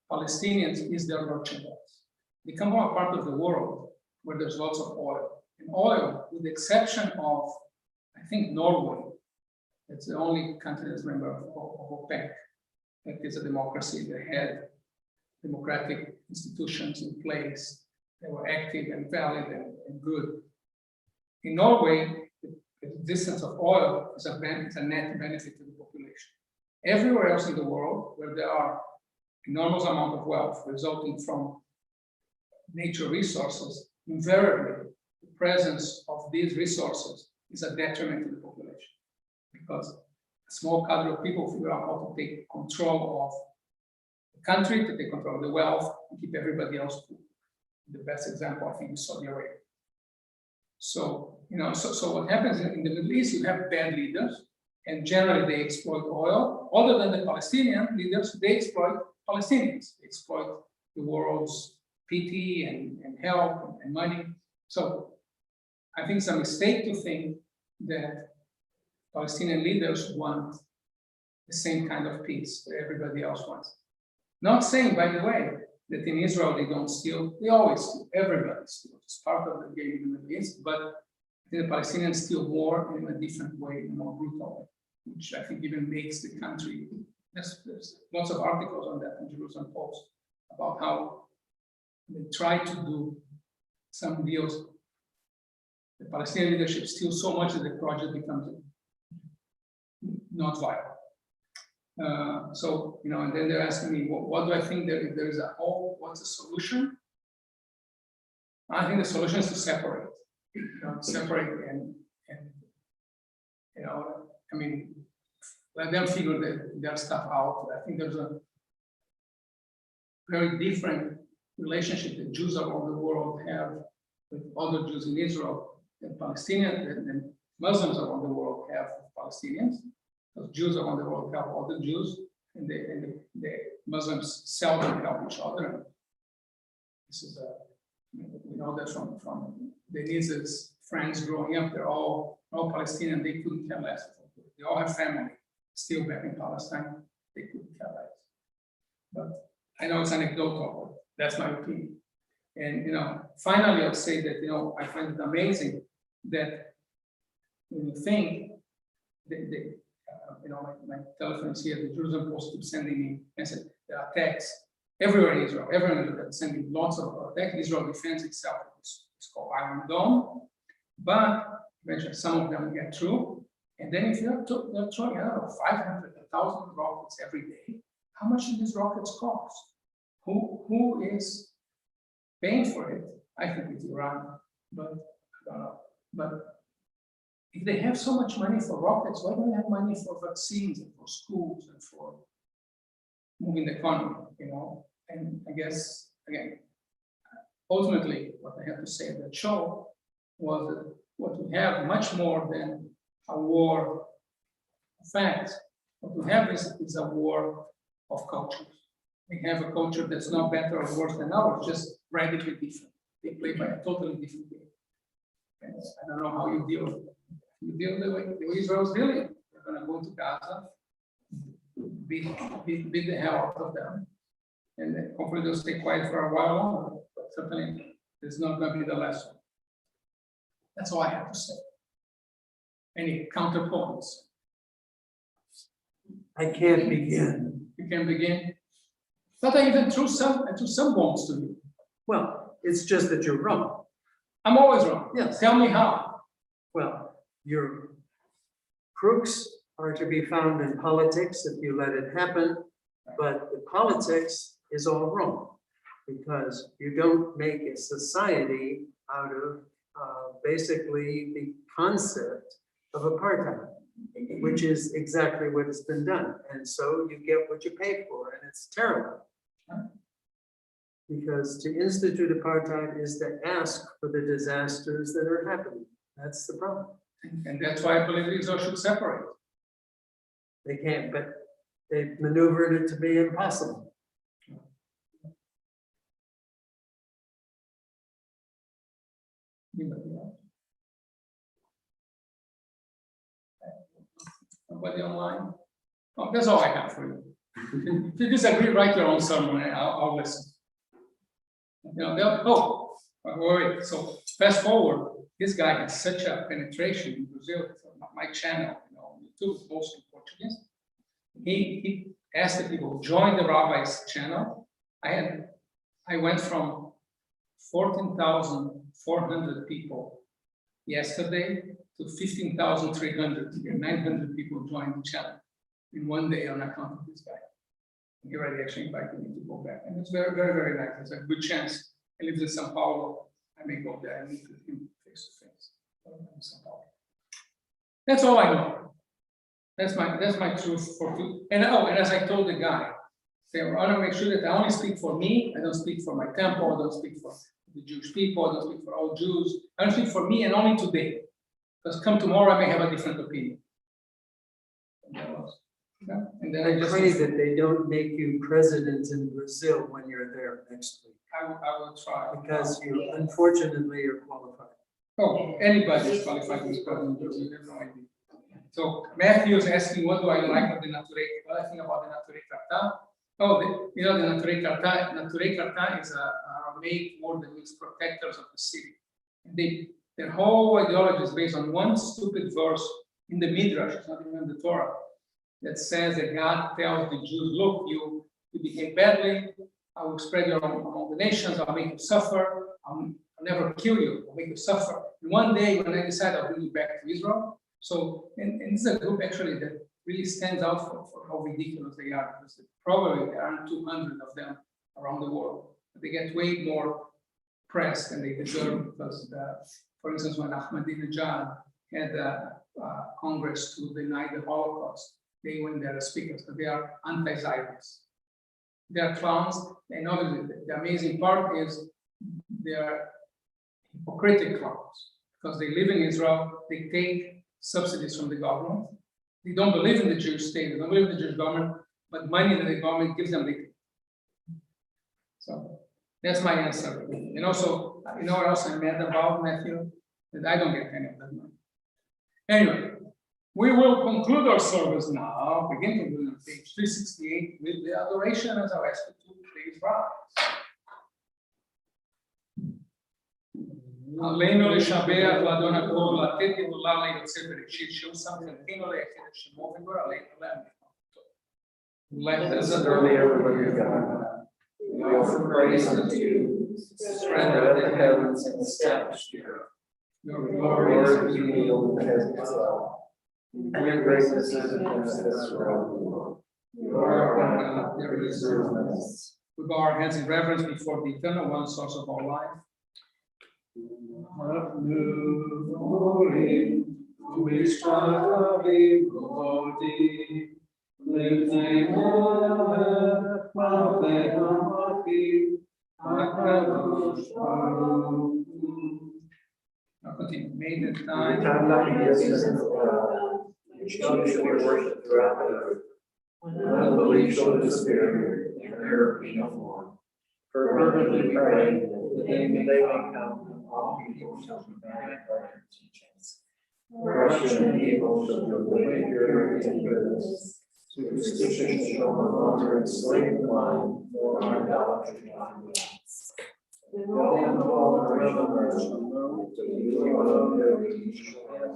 Palestinians is their merchandise. They come from a part of the world where there's lots of oil. And oil, with the exception of, I think, Norway, it's the only country that's a member of OPEC, that is a democracy. They had democratic institutions in place. They were active and valid and good. In Norway, the existence of oil is a net benefit to the population. Everywhere else in the world, where there are enormous amount of wealth resulting from nature resources, invariably the presence of these resources is a detriment to the population because a small cadre of people figure out how to take control of the country, to take control of the wealth, and keep everybody else cool. The best example, I think, is Saudi Arabia. So, so what happens in the Middle East, you have bad leaders, and generally they exploit oil. Other than the Palestinian leaders, they exploit Palestinians. They exploit the world's pity and help and money. So I think it's a mistake to think that Palestinian leaders want the same kind of peace that everybody else wants. Not saying, by the way, that in Israel they don't steal. They always steal. Everybody steals. It's part of the game in the Middle East, but the Palestinians steal more in a different way, in a more brutal way, which I think even makes the country. There's lots of articles on that in Jerusalem Post about how they try to do some deals. The Palestinian leadership steals so much that the project becomes not viable. So, and then they're asking me, what do I think if there is a hole, what's the solution? I think the solution is to separate, separate and let them figure their stuff out. I think there's a very different relationship that Jews around the world have with other Jews in Israel and Palestinians, and Muslims around the world have with Palestinians. Because Jews around the world help other Jews, and the Muslims seldom help each other. This is we know that from Denise's friends growing up, they're all Palestinian. They couldn't care less. They all have family still back in Palestine. They couldn't care less. But I know it's anecdotal, but that's my opinion. And finally, I'll say that I find it amazing that when you think that my telephone is here, the Jerusalem Post keeps sending me messages. There are texts everywhere in Israel. Everyone is sending lots of texts. Israel defends itself. It's called Iron Dome, but eventually some of them get through. And then if you're throwing 500, 1,000 rockets every day, how much do these rockets cost? Who is paying for it? I think it's Iran, but I don't know. But if they have so much money for rockets, why don't they have money for vaccines and for schools and for moving the economy, And I guess, again, ultimately, what I have to say at that show was that what we have much more than a war of facts, what we have is a war of cultures. We have a culture that's not better or worse than ours, just radically different. They play by a totally different game. And I don't know how you deal with it. You deal the way Israel's dealing. They're going to go to Gaza, beat the hell out of them, and then hopefully they'll stay quiet for a while longer. But certainly, it's not going to be the last one. That's all I have to say. Any counterpoints? I can't begin. You can begin. But I even threw some bombs to you. Well, it's just that you're wrong. I'm always wrong. Yes. Tell me how. Well, your crooks are to be found in politics if you let it happen, but the politics is all wrong because you don't make a society out of basically the concept of apartheid, which is exactly what has been done. And so you get what you pay for, and it's terrible. Because to institute apartheid is to ask for the disasters that are happening. That's the problem. And that's why I believe Israel should separate. They can't, but they've maneuvered it to be impossible. Anybody else? Nobody online? Oh, that's all I have for you. If you disagree, write your own sermon and I'll listen. Wait. So fast forward, this guy has such a penetration in Brazil. My channel, YouTube, mostly Portuguese. He asked the people join the rabbi's channel. I went from 14,400 people yesterday to 15,300. 900 people joined the channel in one day on account of this guy. He already actually invited me to go back, and it's very, very, very nice. It's a good chance. He lives in São Paulo. I may go there and meet with him face to face. That's all I know. That's my truth for two. And as I told the guy, I want to make sure that I only speak for me. I don't speak for my temple. I don't speak for the Jewish people. I don't speak for all Jews. I don't speak for me and only today. Because come tomorrow, I may have a different opinion. And then I pray that they don't make you president in Brazil when you're there next week. I will try. Because you, unfortunately, are qualified. Oh, anybody is qualified to be president. You have no idea. So Matthew is asking, what do I like of the Nature? What I think about the Nature Carta? Oh, the Nature Carta is a Aramaic word that means protectors of the city. And their whole ideology is based on one stupid verse in the Midrash, it's not even in the Torah, that says that God tells the Jews, look, you behave badly, I will spread you among the nations, I'll make you suffer, I'll never kill you, I'll make you suffer. And one day when I decide I'll bring you back to Israel. So, and this is a group actually that really stands out for how ridiculous they are, because probably there aren't 200 of them around the world. But they get way more press than they deserve, because, for instance, when Ahmadinejad had a Congress to deny the Holocaust, they went there as speakers, but they are anti-Zionists. They are clowns, and obviously the amazing part is they are hypocritical clowns, because they live in Israel, they take subsidies from the government, they don't believe in the Jewish state, they don't believe in the Jewish government, but money that the government gives them, they take. So that's my answer. And also, you know what else I'm mad about, Matthew? That I don't get any of that money. Anyway, we will conclude our service now, begin to do on page 368 with the adoration as I ask you to please rise. עלינו לשבח לאדון הכל, לתת גדולה ליוצא בראשית, שהוא שם חלקנו ליחד את שמו וגורלנו להמליך אותו. Let us adore the everybody God. We offer praise unto you, surrender the heavens and establish the earth. Your glory is revealed in the heavens above. Your greatness is manifest around the world. You are our God, there is none else. We bow our heads in reverence before the eternal one, source of all life. Now continue. May the time shall be worshipped throughout the earth. When unbelief shall disappear, and error be no more. Fervently we pray that they may come, and all people shall be guided by your teachings. Corruption and evil shall go away purity and goodness. Superstition shall no longer enslave the mind, nor idolatry on the eyes. And all the realm shall know that you alone there is eternal,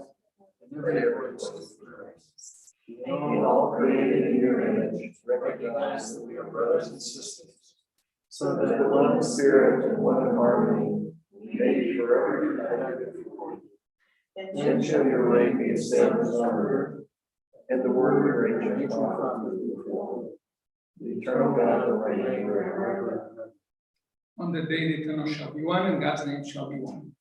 and every effort is praise. Making all created in your image, recognize that we are brothers and sisters, so that in one spirit and one harmony, we may be forever united before you. Then shall your reign be established on earth, and the word of your angel before the eternal God and reign forever. on the day the eternal shall be one, and God's name shall be one.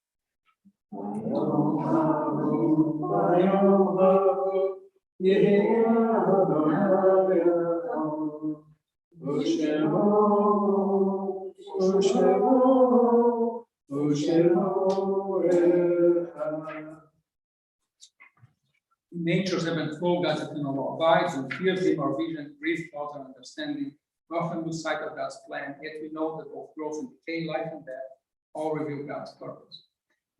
Natures have been full, God's eternal law abides, and fears him our vision, grief, thought, and understanding. We often lose sight of God's plan, yet we know that both growth and decay, life and death, all reveal God's purpose.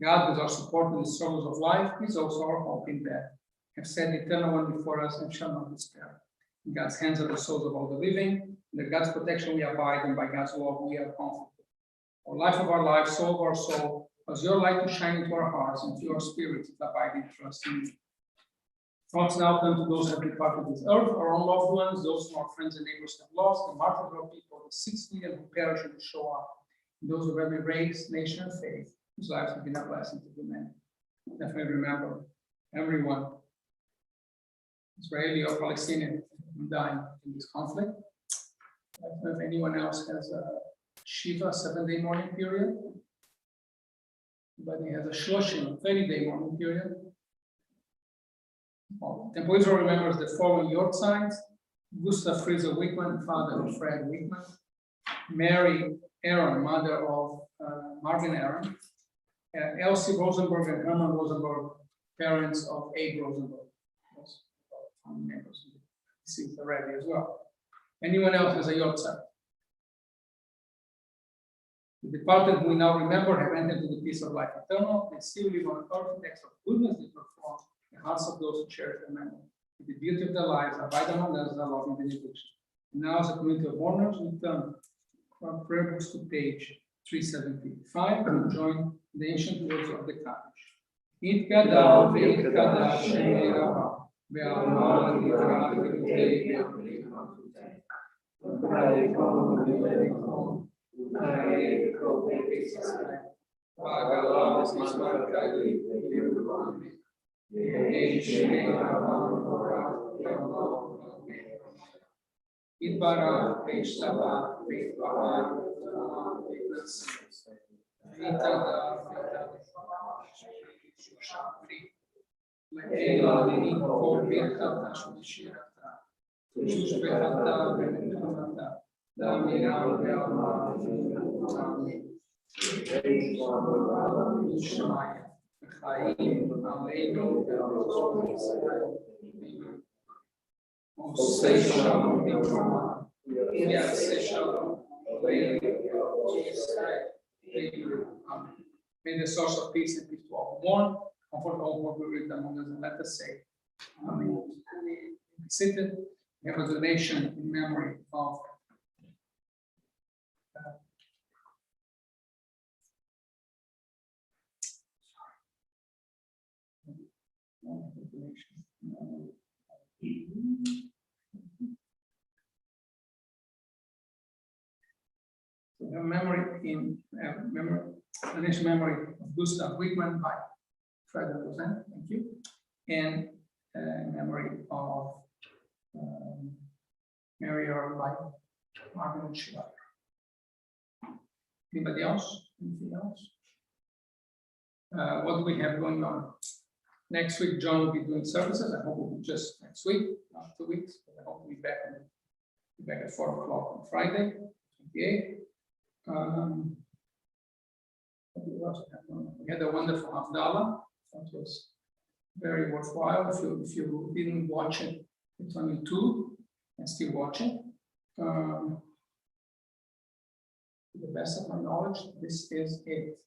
God, with our support in the struggles of life, is also our hope in death. Have set the eternal one before us and shall not despair. In God's hands are the souls of all the living. Under God's protection we abide, and by God's love we are comforted. O life of our life, soul of our soul, cause your light to shine into our hearts, and to your spirit to abide in trust in you. Thoughts now turn to those who have departed this earth, our own loved ones, those whom our friends and neighbors have lost, the martyrs of our people, the 6 million who perished in the Shoah, and those of every race, nation, and faith, whose lives have been a blessing to humanity. Definitely remember everyone, Israeli or Palestinian, who died in this conflict. I don't know if anyone else has a Shiva 7-day mourning period. Anybody has a Shloshim 30-day mourning period. Temple Israel remembers the following Yorkzites: Gustav Friese Wickman, father of Fred Wickman; Mary Aaron, mother of Marvin Aaron; Elsie Rosenberg and Herman Rosenberg, parents of Abe Rosenberg. Members. See it already as well. Anyone else has a Yorkzite? The departed who we now remember have entered into the peace of life eternal. They still live on earth, the acts of goodness they perform, the hearts of those who cherish their memory. With the beauty of their lives, abide among us, their love and benediction. And now, as a community of mourners, we turn from prayer books to page 375 and join the ancient words of the Kaddish. It gadal ve'it kadash shemei Rava ve'alma l'nivra v'lutei ve'amri ha'mutei v'ha'yekom v'ha'yekom v'ha'yekom v'ha'yekom v'ha'galam v'zman k'ayli v'ha'yekom. Brit Braja, Brit Brit Braja, May the source of peace and peace to all who mourn, comfort all who are bereaved among us, and let us say, Amen. Be seated. We have a donation in memory of a memory in donation memory of Gustav Wickman by Fred Rosen, thank you, and memory of Mary Earl by Marvin Schiller. Anybody else? Anything else? What do we have going on? Next week, John will be doing services. I hope we'll be just next week, not 2 weeks, but I hope we'll be back at 4 o'clock on Friday, 28th. We had a wonderful Havdalah. That was very worthwhile. If you didn't watch it, it's on YouTube and still watching. To the best of my knowledge, this is it.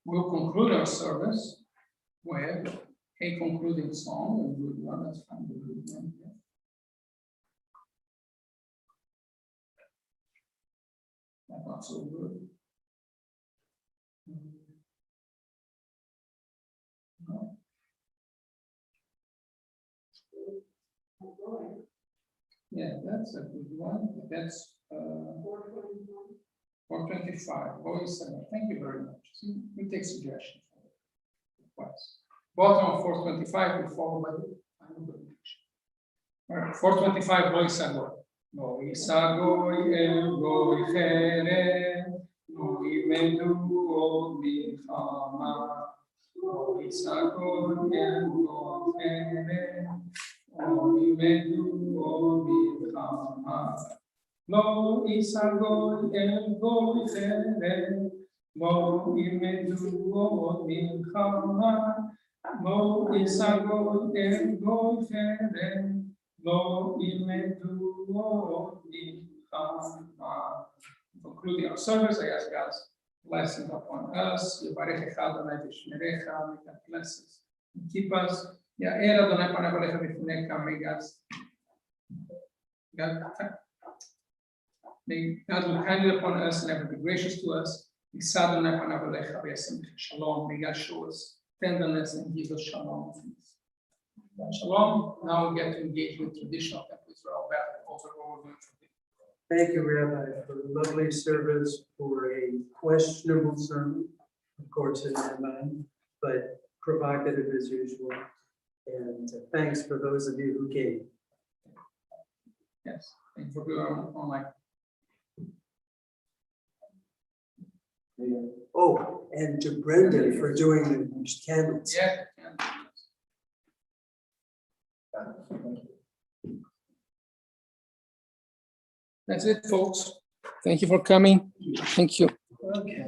We'll conclude our service with a concluding song, a good one. Let's find a good one here. That's not so good. No. Yeah, that's a good one. That's 425. Thank you very much. See, we take suggestions. Bottom of 425 will follow by the final donation. All right, 425, Lo Isagor. Lo Isagor el Goy Chere, Movimento o Milchama. Lo Isagor el Goy Chere, Movimento o Milchama. Lo Isagor el Goy Chere, Movimento o Milchama. Lo Isagor el Goy Chere, Lo Imedu Milchama. Concluding our service, I ask God's blessing upon us. May God bless us and keep us. May God look kindly upon us and ever be gracious to us. Shalom. May God show us tenderness and give us shalom. Shalom. Now we get to engage with traditional Temple Israel back over. Thank you, Rabbi, for a lovely service, for a questionable sermon, of course, in my mind, but provocative as usual. And thanks for those of you who came. Yes, thank you for doing online. Oh, and to Brenda for doing the candles. Yeah. That's it, folks. Thank you for coming. Thank you. Okay.